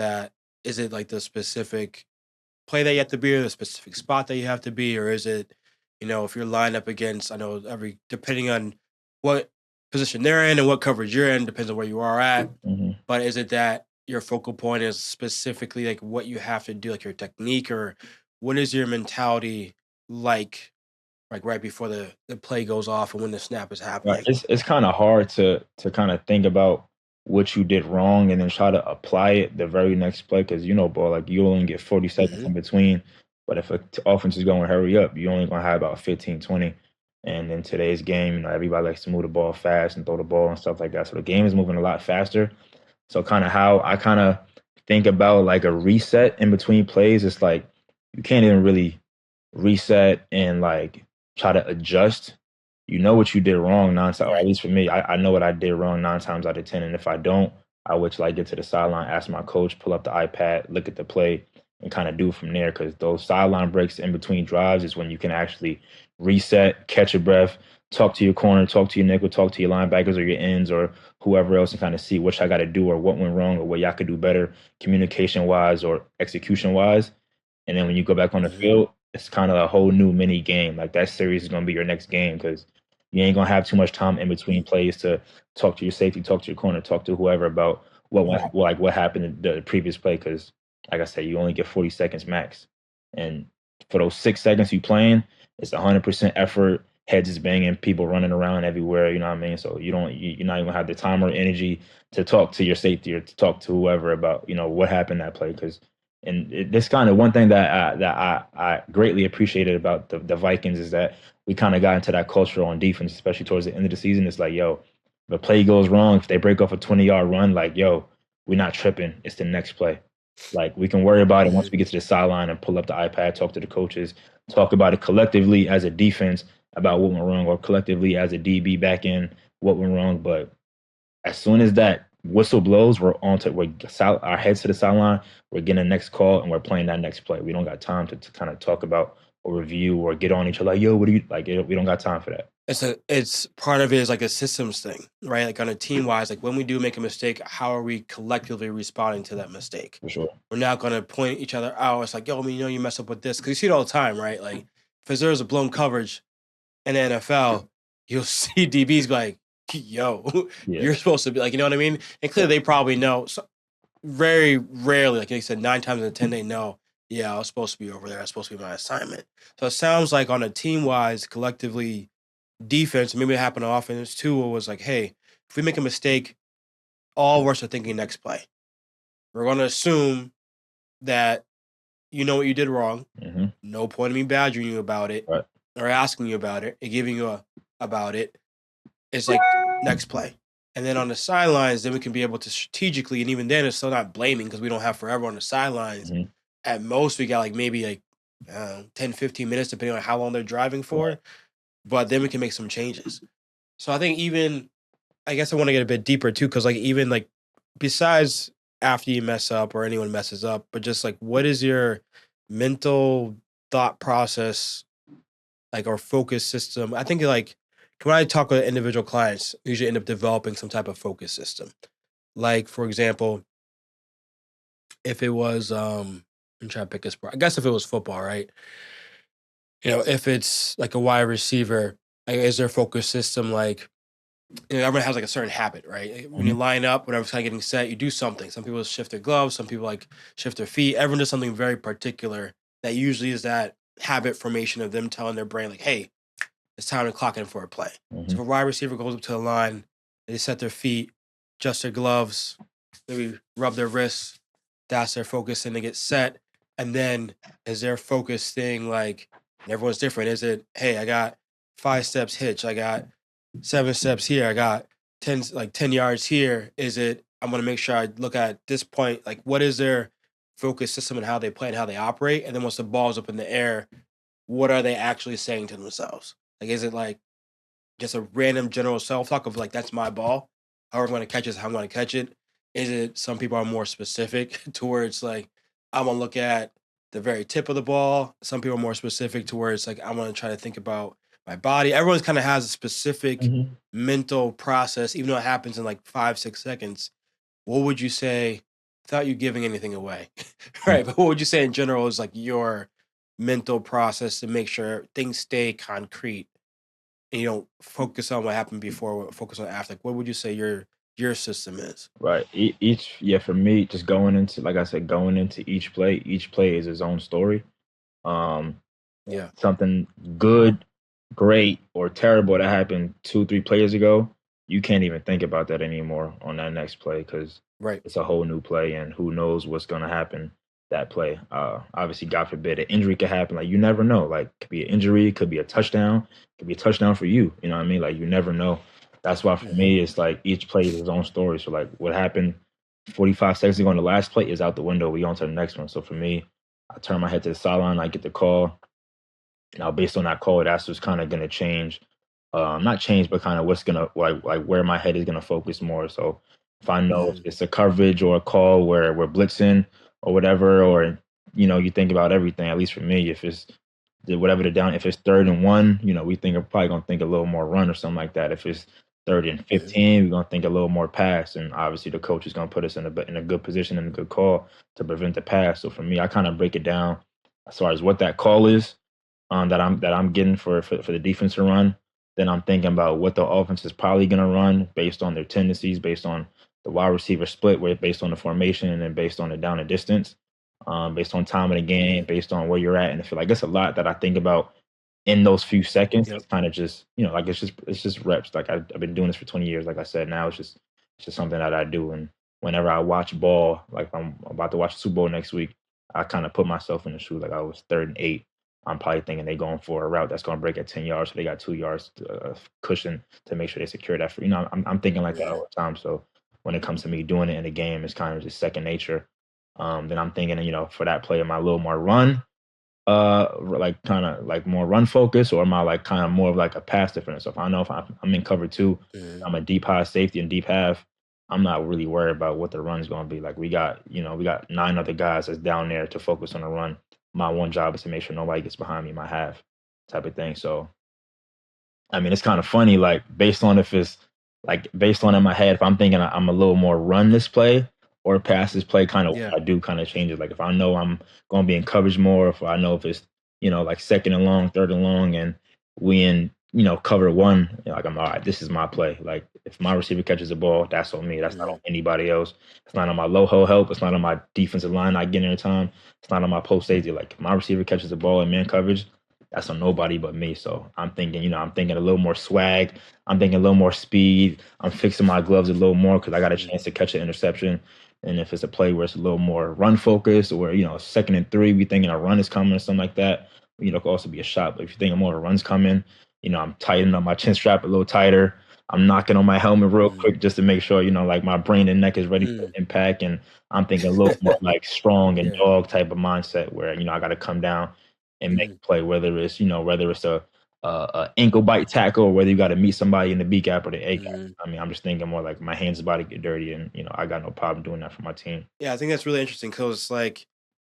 like the specific play that you have to be, or the specific spot that you have to be, or is it, if you're lined up against, I know depending on what position they're in and what coverage you're in, depends on where you are at. But is it that your focal point is specifically like what you have to do, like your technique, or what is your mentality like right before the play goes off and when the snap is happening? Right. It's kind of hard to kind of think about what you did wrong and then try to apply it the very next play, because ball, like you only get 40 seconds in between. But if an offense is going to hurry up, you're only going to have about 15, 20. And in today's game, everybody likes to move the ball fast and throw the ball and stuff like that. So the game is moving a lot faster. So kind of how I kind of think about like a reset in between plays, it's like you can't even really reset and like try to adjust. You know what you did wrong 9 times. Or at least for me, I know what I did wrong 9 times out of 10. And if I don't, I would like get to the sideline, ask my coach, pull up the iPad, look at the play, and kind of do from there. Because those sideline breaks in between drives is when you can actually reset, catch your breath, talk to your corner, talk to your nickel, talk to your linebackers or your ends or whoever else, and kind of see what I got to do or what went wrong or what y'all could do better communication-wise or execution-wise. And then when you go back on the field, it's kind of a whole new mini game. Like that series is going to be your next game, because you ain't going to have too much time in between plays to talk to your safety, talk to your corner, talk to whoever about what happened in the previous play. Because like I said, you only get 40 seconds max. And for those 6 seconds you playing, it's 100% effort, heads is banging, people running around everywhere, you know what I mean? So you're not even gonna have the time or energy to talk to your safety or to talk to whoever about, what happened that play. This kind of one thing that I greatly appreciated about the Vikings is that we kind of got into that culture on defense, especially towards the end of the season. It's like, yo, if a play goes wrong, if they break off a 20-yard run, like, yo, we're not tripping. It's the next play. Like, we can worry about it once we get to the sideline and pull up the iPad, talk to the coaches, talk about it collectively as a defense about what went wrong, or collectively as a DB back in what went wrong. But as soon as that whistle blows, we're our heads to the sideline, we're getting the next call, and we're playing that next play. We don't got time to kind of talk about or review or get on each other like, yo, what do you like? We don't got time for that. It's part of it is like a systems thing, right? Like on a team wise, like when we do make a mistake, how are we collectively responding to that mistake? For sure. We're not going to point each other out. It's like, yo, I mean, you mess up with this. Because you see it all the time, right? Like if there's a blown coverage in the NFL, you'll see DBs like, yo, you're supposed to be like, you know what I mean? And clearly they probably know. So very rarely, like you said, 9 times out of 10, they know, yeah, I was supposed to be over there. That's supposed to be my assignment. So it sounds like on a team-wise, collectively, defense, maybe it happened on offense too, it was like, hey, if we make a mistake, all of us are thinking next play. We're going to assume that you know what you did wrong. Mm-hmm. No point in me badgering you about it, right, or asking you about it and giving you about it. It's like next play. And then on the sidelines, then we can be able to strategically, and even then it's still not blaming because we don't have forever on the sidelines. Mm-hmm. At most, we got like maybe like 10, 15 minutes, depending on how long they're driving for. Right. But then we can make some changes. So I think even, I guess I want to get a bit deeper too, because like even like besides after you mess up or anyone messes up, but just like what is your mental thought process, like, or focus system? I think like when I talk with individual clients, I usually end up developing some type of focus system. Like for example, if it was I'm trying to pick a sport. I guess if it was football, right? If it's like a wide receiver, like, is their focus system like, everyone has like a certain habit, right? When you line up, whenever it's kind of getting set, you do something. Some people shift their gloves, some people like shift their feet. Everyone does something very particular that usually is that habit formation of them telling their brain like, hey, it's time to clock in for a play. Mm-hmm. So if a wide receiver goes up to the line, they set their feet, adjust their gloves, maybe rub their wrists, that's their focus, and they get set. And then is their focus thing like, everyone's different. Is it, hey, I got 5 steps hitch, I got 7 steps here, I got 10 yards here? Is it, I'm going to make sure I look at this point, like what is their focus system and how they play and how they operate? And then once the ball's up in the air, what are they actually saying to themselves? Like, is it like just a random general self-talk of like, that's my ball, however I'm going to catch it is how I'm going to catch it? Is it some people are more specific towards like, I'm going to look at the very tip of the ball? Some people are more specific to where it's like, I'm going to try to think about my body. Everyone kind of has a specific mental process, even though it happens in like 5-6 seconds. What would you say, without you giving anything away, right? But what would you say in general is like your mental process to make sure things stay concrete and you don't focus on what happened before, focus on after? Like, what would you say your system is? Right. For me, just going into, like I said, going into each play is its own story. Something good, great, or terrible that happened 2-3 plays ago, you can't even think about that anymore on that next play because it's a whole new play and who knows what's going to happen that play. Obviously, God forbid, an injury could happen. Like, you never know. Like, could be an injury, could be a touchdown, could be a touchdown for you. You know what I mean? Like, you never know. That's why for me, it's like each play is its own story. So like what happened 45 seconds ago on the last play is out the window. We on to the next one. So for me, I turn my head to the sideline, I get the call. Now based on that call, that's what's kind of going to change. Not change, but kind of what's going to like where my head is going to focus more. So if I know if it's a coverage or a call where we're blitzing or whatever, or, you think about everything, at least for me, if it's whatever the down, if it's 3rd and 1, we probably going to think a little more run or something like that. If it's 3rd and 15, we're going to think a little more pass. And obviously the coach is going to put us in a good position and a good call to prevent the pass. So for me, I kind of break it down as far as what that call is that I'm getting for the defense to run. Then I'm thinking about what the offense is probably going to run based on their tendencies, based on the wide receiver split, based on the formation, and then based on the down and distance, based on time of the game, based on where you're at. And I feel like it's a lot that I think about in those few seconds. It's kind of just, like it's just reps. Like I've been doing this for 20 years. Like I said, now it's just something that I do. And whenever I watch ball, like I'm about to watch the Super Bowl next week, I kind of put myself in the shoes. Like I was 3rd and 8. I'm probably thinking they're going for a route that's going to break at 10 yards. So they got 2 yards cushion to make sure they secure that. I'm thinking like that all the time. So when it comes to me doing it in the game, it's kind of just second nature. Then I'm thinking, for that play, am I a little more run, like kind of like more run focus, or am I like kind of more of like a pass defender? So if I know if I'm in cover two, I'm a deep high safety and deep half, I'm not really worried about what the run's going to be. Like we got 9 other guys that's down there to focus on the run. My one job is to make sure nobody gets behind me, my half type of thing. So I mean, it's kind of funny, like based on in my head, if I'm thinking I'm a little more run this play or pass this play, kind of Yeah. what I do kind of changes. Like if I know I'm going to be in coverage more, if I know if it's like second and long, third and long, and we in cover one, like I'm all right. This is my play. Like if my receiver catches the ball, that's on me. That's not on anybody else. It's not on my low hole help. It's not on my defensive line not getting any time. It's not on my post safety. Like if my receiver catches the ball in man coverage, that's on nobody but me. So I'm thinking, I'm thinking a little more swag. I'm thinking a little more speed. I'm fixing my gloves a little more because I got a chance to catch an interception. And if it's a play where it's a little more run focused, or second and 3, we thinking a run is coming or something like that, it could also be a shot. But if you're thinking more of a run's coming, I'm tightening up my chin strap a little tighter. I'm knocking on my helmet real quick just to make sure, like my brain and neck is ready for impact. And I'm thinking a little more like strong and dog type of mindset where, I got to come down and make a play, whether it's a ankle bite tackle or whether you got to meet somebody in the B gap or the A gap. I mean, I'm just thinking more like my hands about to get dirty, and I got no problem doing that for my team. Yeah, I think that's really interesting because, like,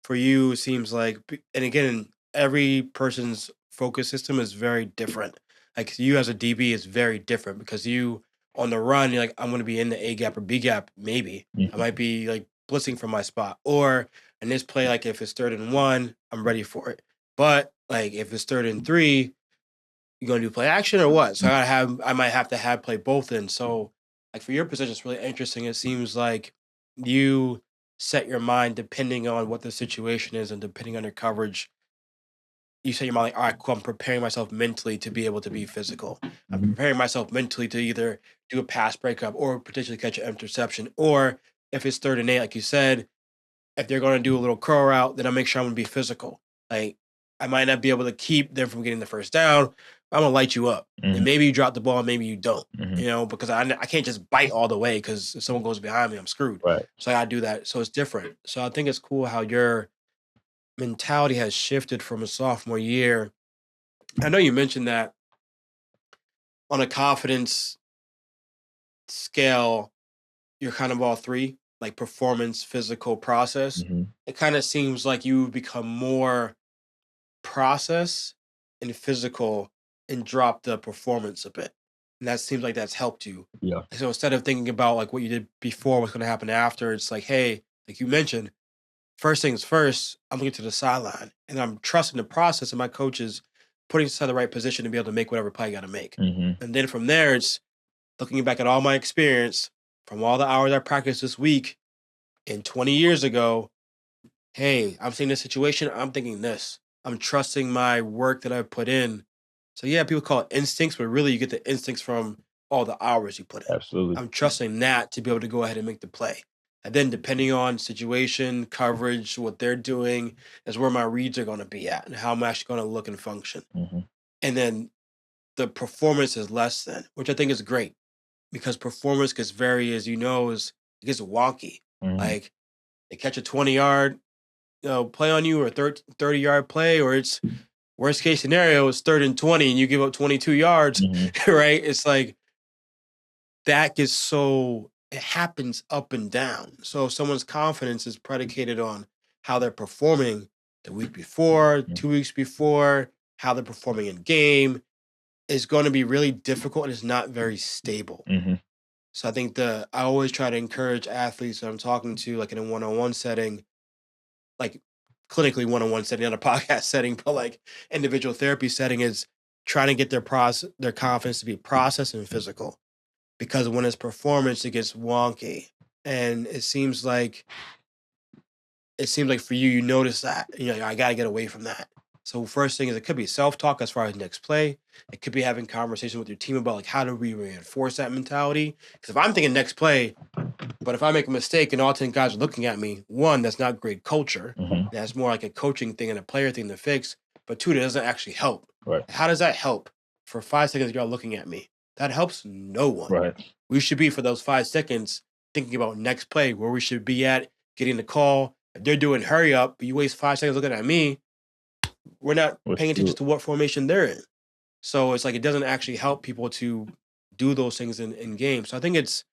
for you, it seems like, and again, every person's focus system is very different. Like, you as a DB is very different because you, on the run, you're like, I'm going to be in the A gap or B gap, maybe. I might be like blitzing from my spot. Or in this play, like, if it's 3rd and 1, I'm ready for it. But, like, if it's 3rd and 3, you going to do play action or what? So I might have to have play both in. So, like, for your position, it's really interesting. It seems like you set your mind depending on what the situation is and depending on your coverage. You set your mind like, all right, cool, I'm preparing myself mentally to be able to be physical. I'm preparing myself mentally to either do a pass breakup or potentially catch an interception. Or if it's 3rd and 8, like you said, if they're going to do a little curl route, then I'll make sure I'm going to be physical. Like, I might not be able to keep them from getting the first down. I'm going to light you up. And maybe you drop the ball, maybe you don't, because I can't just bite all the way because if someone goes behind me, I'm screwed. Right. So I got to do that. So it's different. So I think it's cool how your mentality has shifted from a sophomore year. I know you mentioned that on a confidence scale, you're kind of all three, like performance, physical, process. It kind of seems like you've become more process and physical and drop the performance a bit. And that seems like that's helped you. Yeah. So instead of thinking about like what you did before, what's going to happen after, it's like, hey, like you mentioned, first things first, I'm looking to the sideline and I'm trusting the process and my coach is putting us in the right position to be able to make whatever play I got to make. And then from there, it's looking back at all my experience from all the hours I practiced this week and 20 years ago. Hey, I'm seeing this situation. I'm thinking this. I'm trusting my work that I put in. So yeah, people call it instincts, but really you get the instincts from all the hours you put in. Absolutely. I'm trusting that to be able to go ahead and make the play. And then depending on situation, coverage, what they're doing is where my reads are going to be at and how I'm actually going to look and function. And then the performance is less than, which I think is great because performance gets very, as you know, it gets wonky. Like they catch a 20-yard play on you or a 30-yard play, or it's worst case scenario is 3rd and 20 and you give up 22 yards, right? It's like that gets so, it happens up and down. So if someone's confidence is predicated on how they're performing the week before, 2 weeks before, how they're performing in game, is going to be really difficult and it's not very stable. So I think I always try to encourage athletes that I'm talking to, like in a one-on-one setting, like clinically one-on-one setting, not a podcast setting, but like individual therapy setting, is trying to get their confidence to be process and physical. Because when it's performance, it gets wonky. And it seems like for you notice that. I got to get away from that. So first thing is it could be self-talk as far as next play. It could be having conversation with your team about like how do we reinforce that mentality. Because if I'm thinking next play, but if I make a mistake and all 10 guys are looking at me, one, that's not great culture. That's more like a coaching thing and a player thing to fix. But two, that doesn't actually help. Right. How does that help? For 5 seconds, y'all looking at me. That helps no one. Right. We should be, for those 5 seconds, thinking about next play, where we should be at, getting the call. If they're doing hurry up, but you waste 5 seconds looking at me, we're not Let's paying do attention it. to what formation they're in. So it's like it doesn't actually help people to do those things in games. So I think it's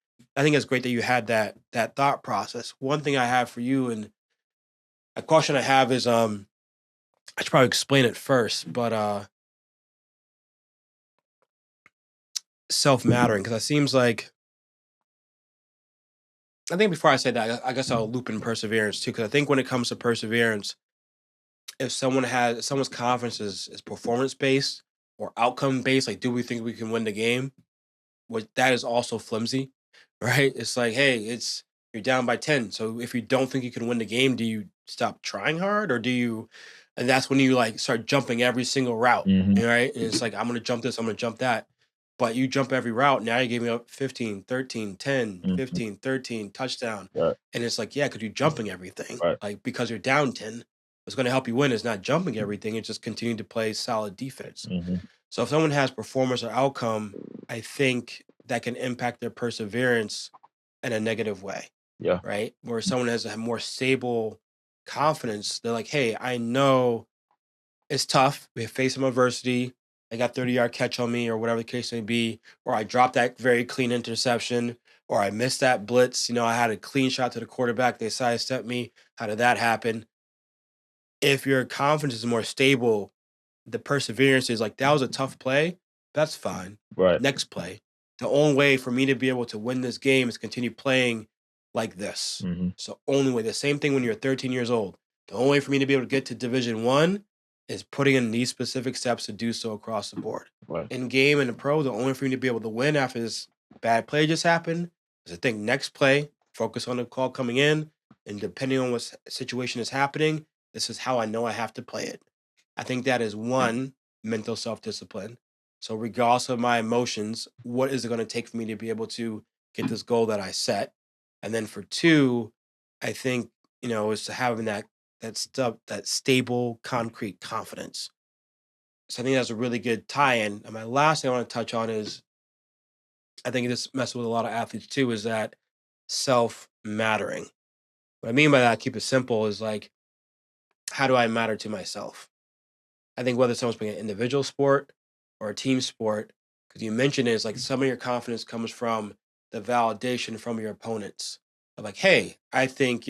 great that you had that thought process. One thing I have for you, and a question I have is I should probably explain it first, but self-mattering, because it seems like, I think before I say that, I guess I'll loop in perseverance too, because I think when it comes to perseverance, if someone's confidence is performance based or outcome based, like do we think we can win the game? Which that is also flimsy, right? It's like, hey, you're down by 10. So if you don't think you can win the game, do you stop trying hard, or do you? And that's when you like start jumping every single route, Mhm. right? And it's like, I'm gonna jump this, I'm gonna jump that. But you jump every route. Now you're giving up 15, 13, 10, Mhm. 15, 13, touchdown. Right. And it's like, yeah, because you're jumping everything. Right. Like, because you're down 10, what's going to help you win is not jumping everything. It's just continuing to play solid defense. Mhm. So if someone has performance or outcome, I think that can impact their perseverance in a negative way, Yeah. right? Where someone has a more stable confidence, they're like, hey, I know it's tough. We face some adversity. I got 30-yard catch on me, or whatever the case may be, or I dropped that very clean interception, or I missed that blitz. I had a clean shot to the quarterback. They sidestepped me. How did that happen? If your confidence is more stable, the perseverance is like, that was a tough play. That's fine. Right. Next play. The only way for me to be able to win this game is continue playing like this. Mhm. So only way. The same thing when you're 13 years old. The only way for me to be able to get to Division 1 is putting in these specific steps to do so across the board. Right. In game and in pro, the only way for me to be able to win after this bad play just happened is I think next play, focus on the call coming in, and depending on what situation is happening, this is how I know I have to play it. I think that is one, mental self-discipline. So regardless of my emotions, what is it going to take for me to be able to get this goal that I set? And then for two, I think, is to having that stuff, that stable, concrete confidence. So I think that's a really good tie-in. And my last thing I want to touch on is, I think this messes with a lot of athletes too, is that self-mattering. What I mean by that, keep it simple, is like, how do I matter to myself? I think whether someone's playing an individual sport or a team sport, because you mentioned is like some of your confidence comes from the validation from your opponents. Of like, hey, I think,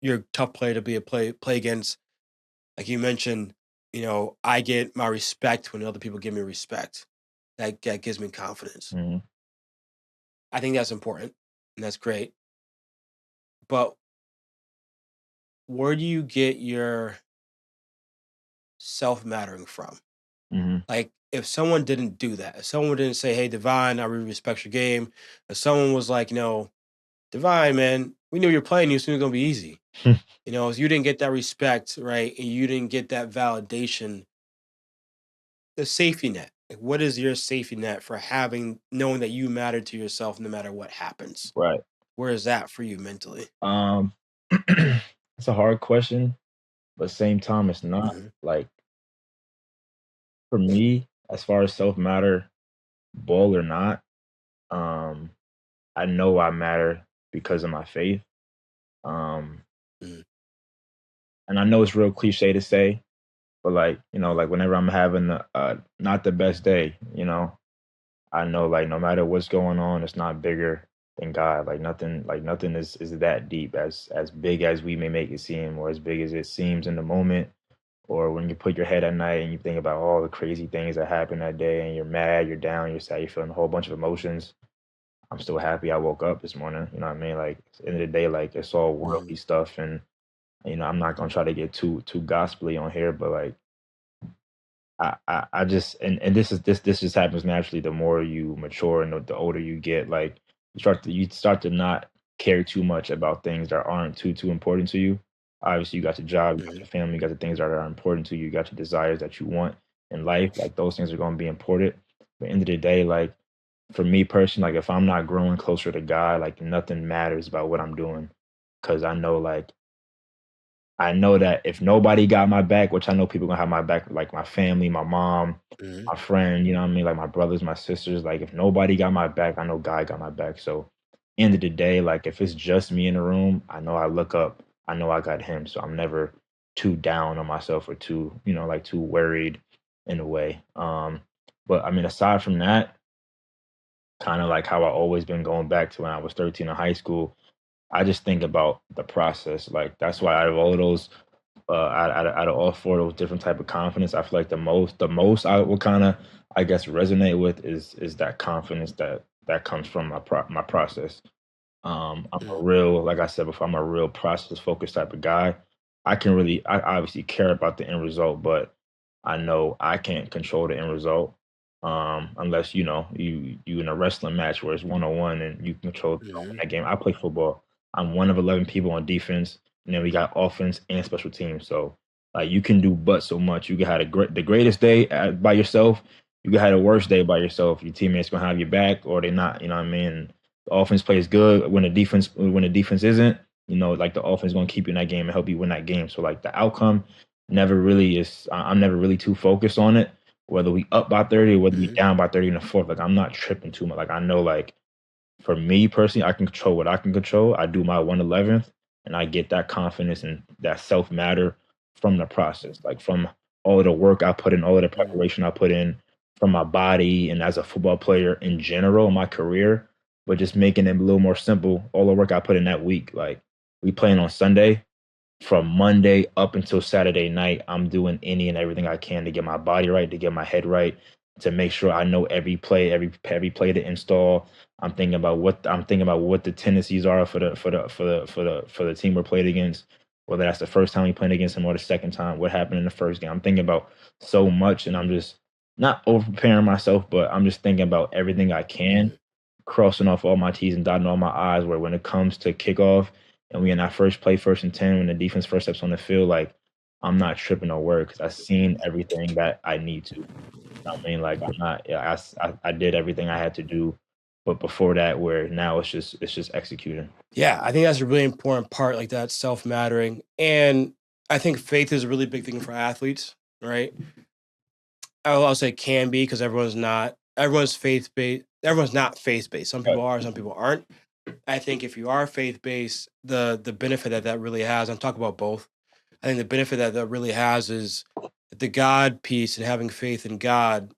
you're a tough player to be a play against. Like you mentioned, I get my respect when other people give me respect. That gives me confidence. Mhm. I think that's important and that's great. But where do you get your self mattering from? Mhm. Like, if someone didn't do that, if someone didn't say, "Hey, Divine, I really respect your game," if someone was like, "Divine, man, we knew you're playing. You soon it's gonna be easy." If you didn't get that respect, right, and you didn't get that validation, the safety net. Like, what is your safety net for knowing that you matter to yourself no matter what happens? Right. Where is that for you mentally? Um, it's a hard question, but same time, it's not. Hmm. Like, for me, as far as self matter, ball or not, um, I know I matter because of my faith. Um, Hmm. and I know it's real cliche to say, but like whenever I'm having not the best day, I know like no matter what's going on, it's not bigger than God. Like nothing is that deep as big as we may make it seem, or as big as it seems in the moment, or when you put your head at night and you think about all the crazy things that happened that day, and you're mad, you're down, you're sad, you're feeling a whole bunch of emotions. I'm still happy I woke up this morning. You know what I mean? Like at the end of the day, like it's all Hmm. worldly stuff, and I'm not gonna try to get too gospely on here, but like I just and this just happens naturally the more you mature and the older you get. Like you start to not care too much about things that aren't too important to you. Obviously, you got your job, you got Hmm. your family, you got the things that are important to you, you got your desires that you want in life. Like those things are going to be important. But at the end of the day, like for me personally, like if I'm not growing closer to God, like nothing matters about what I'm doing, because I know that if nobody got my back, which I know people gonna have my back, like my family, my mom, Hmm. my friend, you know what I mean? Like my brothers, my sisters. Like if nobody got my back, I know God got my back. So end of the day, like if it's just me in the room, I know I look up, I know I got him. So I'm never too down on myself or too, like too worried in a way. But I mean, aside from that, kind of like how I always been going back to when I was 13 in high school, I just think about the process. Like that's why out of all of those, out of all four of those different type of confidence, I feel like the most I would kind of, I guess, resonate with is that confidence that comes from my process. I'm a Mm, real, like I said before, I'm a real process focused type of guy. I obviously care about the end result, but I know I can't control the end result. Unless you in a wrestling match where it's 1-on-1 and you control mhm, that game. I play football. I'm one of 11 people on defense, and then we got offense and special teams. So like you can do but so much. You can have the greatest day by yourself. You can have the worst day by yourself. Your teammates gonna have your back or they not. You know what I mean? The offense plays good when the defense isn't. Like the offense is gonna keep you in that game and help you win that game. So like the outcome never really is. I'm never really too focused on it. Whether we up by 30 or whether we mhm, down by 30 in the fourth, like I'm not tripping too much. Like I know, like for me personally, I can control what I can control. I do my 1/11th, and I get that confidence and that self matter from the process, like from all of the work I put in, all of the mhm, preparation I put in from my body and as a football player in general, in my career, but just making it a little more simple. All the work I put in that week, like we playing on Sunday, from Monday up until Saturday night, I'm doing any and everything I can to get my body right, to get my head right, to make sure I know every play, every play to install. I'm thinking about what the tendencies are for the team we're played against, whether that's the first time we played against them or the second time, what happened in the first game. I'm thinking about so much, and I'm just not over preparing myself, but I'm just thinking about everything I can, mhm. crossing off all my T's and dotting all my I's. Where when it comes to kickoff and we in our first play, 1st and 10, when the defense first steps on the field, like I'm not tripping or worried because I've seen everything that I need to. I mean, like I'm not. Yeah, I did everything I had to do, but before that, where now it's just executing. Yeah, I think that's a really important part, like that self mattering. And I think faith is a really big thing for athletes, right? I'll say can be because everyone's faith based. Everyone's not faith based. Some people Right. are, some people aren't. I think if you are faith based, the benefit that really has, I'm talking about both. I think the benefit that really has is the God piece and having faith in God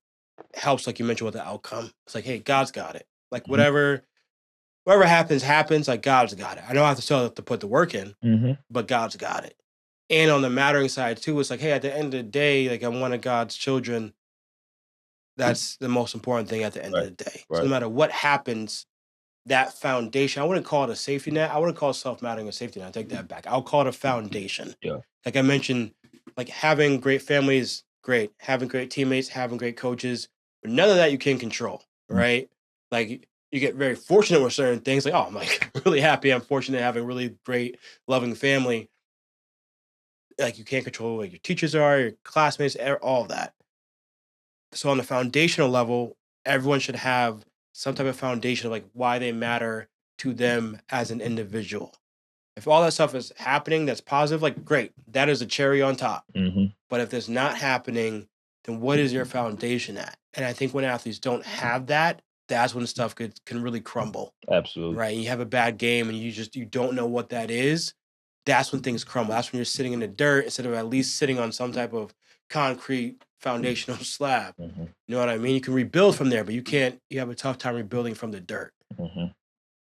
helps, like you mentioned, with the outcome. It's like, hey, God's got it. Like Mhm. whatever happens. Like God's got it. I know I have to still have to put the work in, Mhm. but God's got it. And on the mattering side too, it's like, hey, at the end of the day, like I'm one of God's children. That's the most important thing at the end of Right. the day. So no Right. matter what happens, that foundation, I wouldn't call it a safety net. I wouldn't call self-mattering a safety net. I take that back. I'll call it a foundation. Yeah. Like I mentioned, like having great families, great. Having great teammates, having great coaches, but none of that you can control, Mm. right? Like you get very fortunate with certain things. Like, oh, I'm like really happy. I'm fortunate having a really great, loving family. Like you can't control what your teachers are, your classmates, all of that. So on the foundational level, everyone should have some type of foundation of like why they matter to them as an individual. If all that stuff is happening that's positive, like great, that is a cherry on top. Mhm. But if it's not happening, then what is your foundation at? And I think when athletes don't have that, that's when stuff can really crumble, Absolutely. right? You have a bad game and you don't know what that is. That's when things crumble. That's when you're sitting in the dirt instead of at least sitting on some type of concrete foundational slab. Mhm. You know what I mean? You can rebuild from there, but you can't. You have a tough time rebuilding from the dirt. Mhm.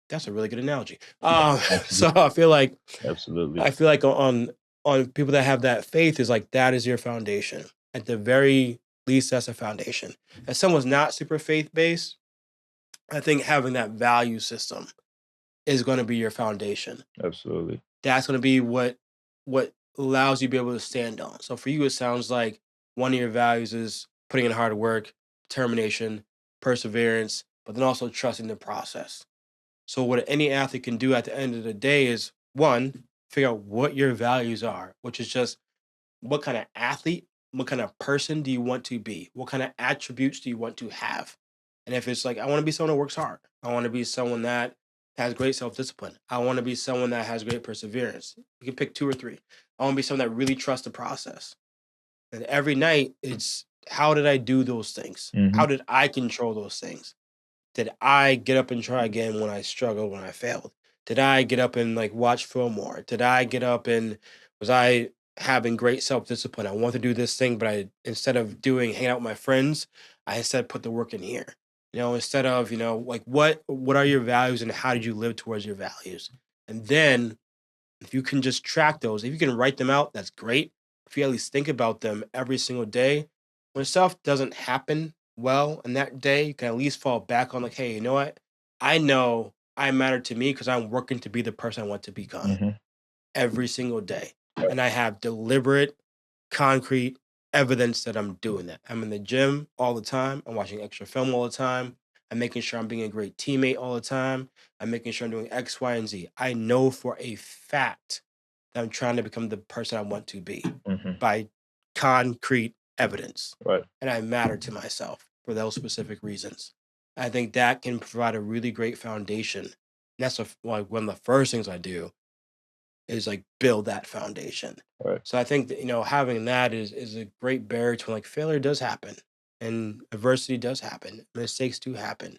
That's a really good analogy. So Absolutely. Absolutely. I feel like on people that have that faith is like that is your foundation. At the very least, that's a foundation. If someone's not super faith based, I think having that value system is going to be your foundation. Absolutely. That's going to be what allows you to be able to stand on. So for you, it sounds like one of your values is putting in hard work, determination, perseverance, but then also trusting the process. So what any athlete can do at the end of the day is one, figure out what your values are, which is just what kind of athlete, what kind of person do you want to be? What kind of attributes do you want to have? And if it's like, I want to be someone who works hard, I want to be someone that has great self discipline, I want to be someone that has great perseverance. You can pick two or three. I want to be someone that really trusts the process. And every night, it's how did I do those things? How Mhm. did I control those things? Did I get up and try again when I struggled, when I failed? Did I get up and like watch film more? Did I get up and was I having great self discipline? I want to do this thing, but I instead of doing hang out with my friends, I instead put the work in here. Instead of like what are your values and how did you live towards your values? And then if you can just track those, if you can write them out, that's great. If you at least think about them every single day, when stuff doesn't happen well in that day, you can at least fall back on like, hey, you know what? I know I matter to me because I'm working to be the person I want to become Hmm. every single day. And I have deliberate, concrete evidence that I'm doing that. I'm in the gym all the time. I'm watching extra film all the time. I'm making sure I'm being a great teammate all the time. I'm making sure I'm doing X, Y, and Z. I know for a fact that I'm trying to become the person I want to be Hmm. by concrete evidence. Right. And I matter to myself for those specific reasons. I think that can provide a really great foundation. And that's like one of the first things I do is like build that foundation. Right. So I think that, having that is a great barrier to like failure does happen and adversity does happen. Mistakes do happen.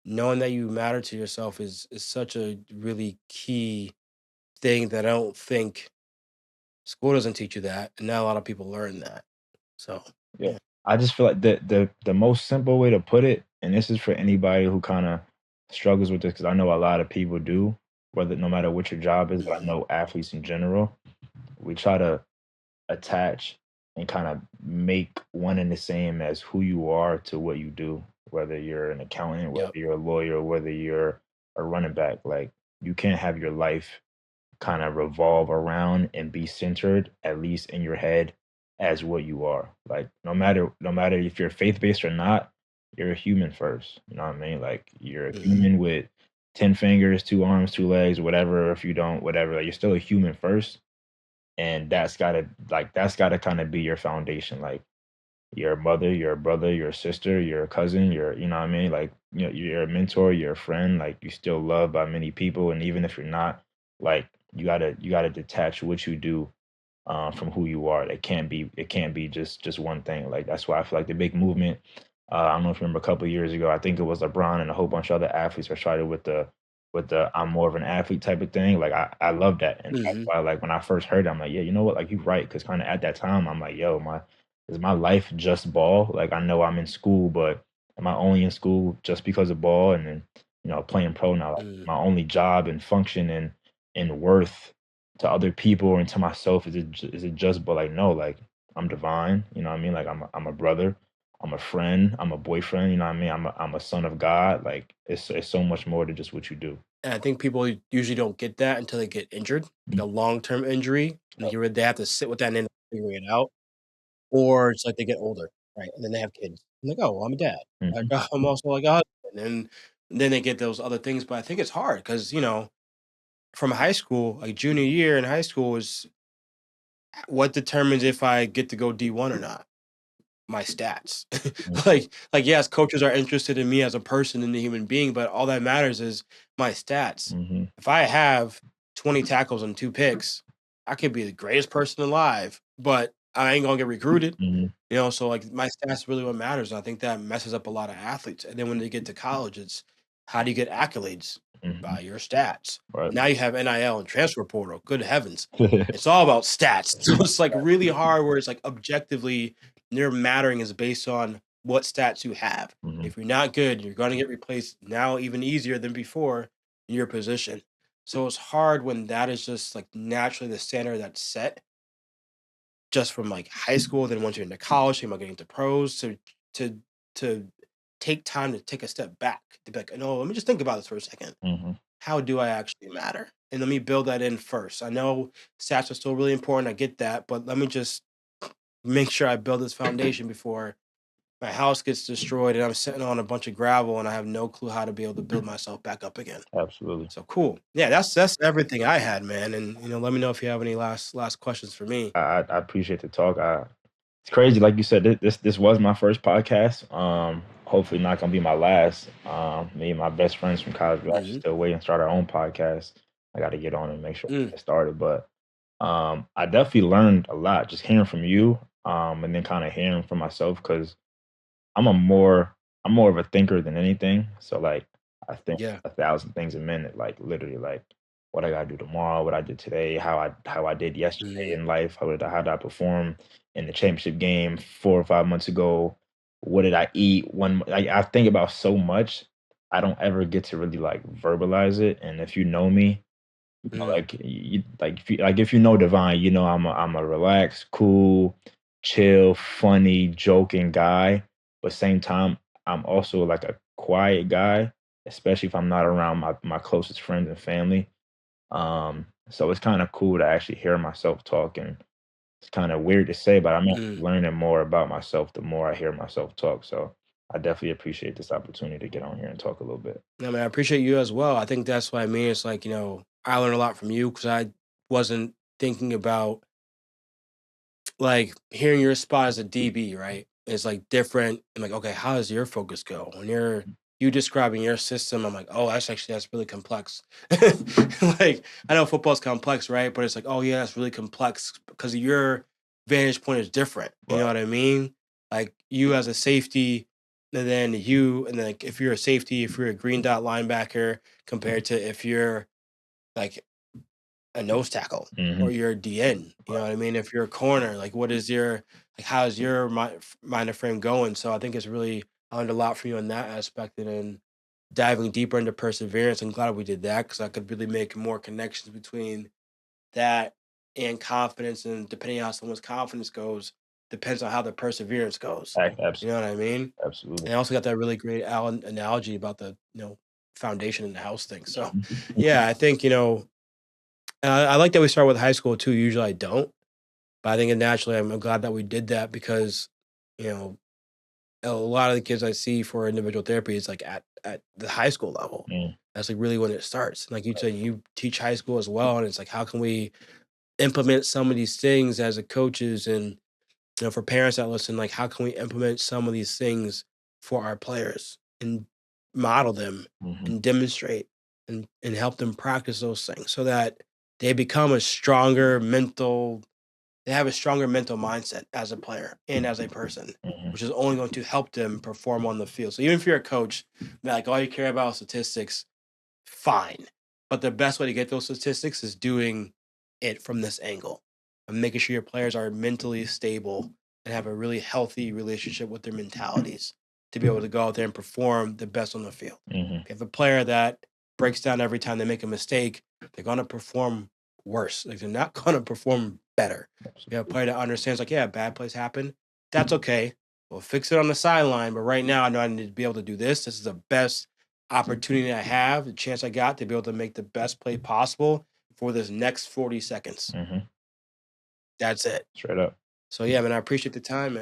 Knowing that you matter to yourself is such a really key thing that I don't think school doesn't teach you that. And not a lot of people learn that. So Yeah. yeah. I just feel like the most simple way to put it, and this is for anybody who kind of struggles with this, because I know a lot of people do, whether no matter what your job is, but I Mhm. know athletes in general, we try to attach and kind of make one and the same as who you are to what you do, whether you're an accountant, whether Yep. you're a lawyer, whether you're a running back. Like you can't have your life kind of revolve around and be centered, at least in your head, as what you are. Like no matter if you're faith based or not, you're a human first. You know what I mean? Like you're a Hmm. human with 10 fingers, 2 arms, 2 legs, whatever. If you don't, whatever, like, you're still a human first. And that's gotta kind of be your foundation. Like you're a mother, you're a brother, you're a sister, you're a cousin, you know what I mean? Like, you're a mentor, you're a friend, like you're still loved by many people. And even if you're not, like you gotta detach what you do from who you are. It can't be just one thing. Like that's why I feel like the big movement. I don't know if you remember a couple of years ago. I think it was LeBron and a whole bunch of other athletes were started with the I'm more of an athlete type of thing. Like I love that, and that's Hmm. why like when I first heard it, I'm like, yeah, you know what? Like you're right, because kind of at that time, I'm like, yo, is my life just ball? Like I know I'm in school, but am I only in school just because of ball? And then playing pro now, like Hmm. my only job and function and worth to other people and to myself is it just but like no, like I'm divine, you know what I mean? Like I'm a brother, I'm a friend, I'm a boyfriend, you know what I mean? I'm a son of God. Like it's so much more to just what you do. And I think people usually don't get that until they get injured, like Mm. a long-term injury. And they have to sit with that and then figure it out. Or it's like they get older, right? And then they have kids. I'm like, "Oh, well, I'm a dad." Like, Mhm. I'm also like a husband, and then they get those other things, but I think it's hard because from high school, like, junior year in high school is what determines if I get to go D1 or not? My stats. Mhm. Yes, coaches are interested in me as a person and a human being, but all that matters is my stats. Mhm. If I have 20 tackles and 2 picks, I could be the greatest person alive, but I ain't gonna get recruited. Mhm. So like my stats really what matters. And I think that messes up a lot of athletes. And then when they get to college, it's how do you get accolades? Mhm. By your stats. Right. Now you have NIL and transfer portal. Good heavens. It's all about stats. So it's like really hard where it's like objectively your mattering is based on what stats you have. Mhm. If you're not good, you're gonna get replaced now even easier than before in your position. So it's hard when that is just like naturally the standard that's set just from like high school, then once you're into college, thinking about getting to pros, to to take time to take a step back to be like, no, let me just think about this for a second. Mhm. How do I actually matter? And let me build that in first. I know stats are still really important. I get that, but let me just make sure I build this foundation before my house gets destroyed and I'm sitting on a bunch of gravel and I have no clue how to be able to build myself back up again. Absolutely. So cool. Yeah, that's everything I had, man. And let me know if you have any last questions for me. I appreciate the talk. It's crazy, like you said. This was my first podcast. Hopefully not gonna be my last. Me and my best friends from college, we're actually Hmm. still waiting to start our own podcast. I got to get on and make sure we Mm, get started. But I definitely learned a lot just hearing from you. And then kind of hearing from myself because I'm a more I'm more of a thinker than anything. So like I think Yeah. 1,000 things a minute, like literally like what I gotta do tomorrow, what I did today, how I did yesterday Mhm. in life, how did I perform in the championship game 4 or 5 months ago? What did I eat? I think about so much, I don't ever get to really like verbalize it. And if you know me, Mm. if you know Divine, you know I'm a relaxed, cool, chill, funny, joking guy. But same time, I'm also like a quiet guy, especially if I'm not around my closest friends and family. So it's kind of cool to actually hear myself talk, and it's kind of weird to say, but I'm Mm. actually learning more about myself the more I hear myself talk. So I definitely appreciate this opportunity to get on here and talk a little bit. I mean, I appreciate you as well. I think that's what I mean. It's like, I learned a lot from you because I wasn't thinking about like hearing your spot as a DB, right? It's like different. I'm like, okay, how does your focus go? When you describing your system, I'm like, oh, that's really complex. Like I know football's complex, right? But it's like, oh yeah, that's really complex because your vantage point is different. You know Right. what I mean? Like you as a safety, and then like, if you're a safety, if you're a green dot linebacker, compared to if you're like a nose tackle Hmm. or you're a DN. You know what I mean? If you're a corner, like what is your like how's your mind of frame going? So I think it's really I learned a lot from you on that aspect, and then diving deeper into perseverance. I'm glad we did that because I could really make more connections between that and confidence, and depending on how someone's confidence goes, depends on how the perseverance goes. You know what I mean? Absolutely. And I also got that really great analogy about the foundation in the house thing. So Mhm. yeah, I think I like that we start with high school too. Usually I don't, but I think it naturally I'm glad that we did that because, you know, a lot of the kids I see for individual therapy is like at the high school level. Mm. That's like really when it starts. Like you said, you teach high school as well, and it's like how can we implement some of these things as a coaches and for parents that listen, like how can we implement some of these things for our players and model them Mhm. and demonstrate and help them practice those things so that they become a stronger mental they have a stronger mental mindset as a player and as a person, Mhm. which is only going to help them perform on the field. So even if you're a coach, like all you care about is statistics, fine. But the best way to get those statistics is doing it from this angle and making sure your players are mentally stable and have a really healthy relationship with their mentalities to be able to go out there and perform the best on the field. Mhm. If a player that breaks down every time they make a mistake, they're going to perform worse. Like they're not going to perform better. You have a Absolutely. player that understands, like, yeah, bad plays happen. That's okay. We'll fix it on the sideline. But right now, I know I need to be able to do this. This is the best opportunity I have, the chance I got to be able to make the best play possible for this next 40 seconds. Mhm. That's it. Straight up. So, yeah, man, I appreciate the time, man.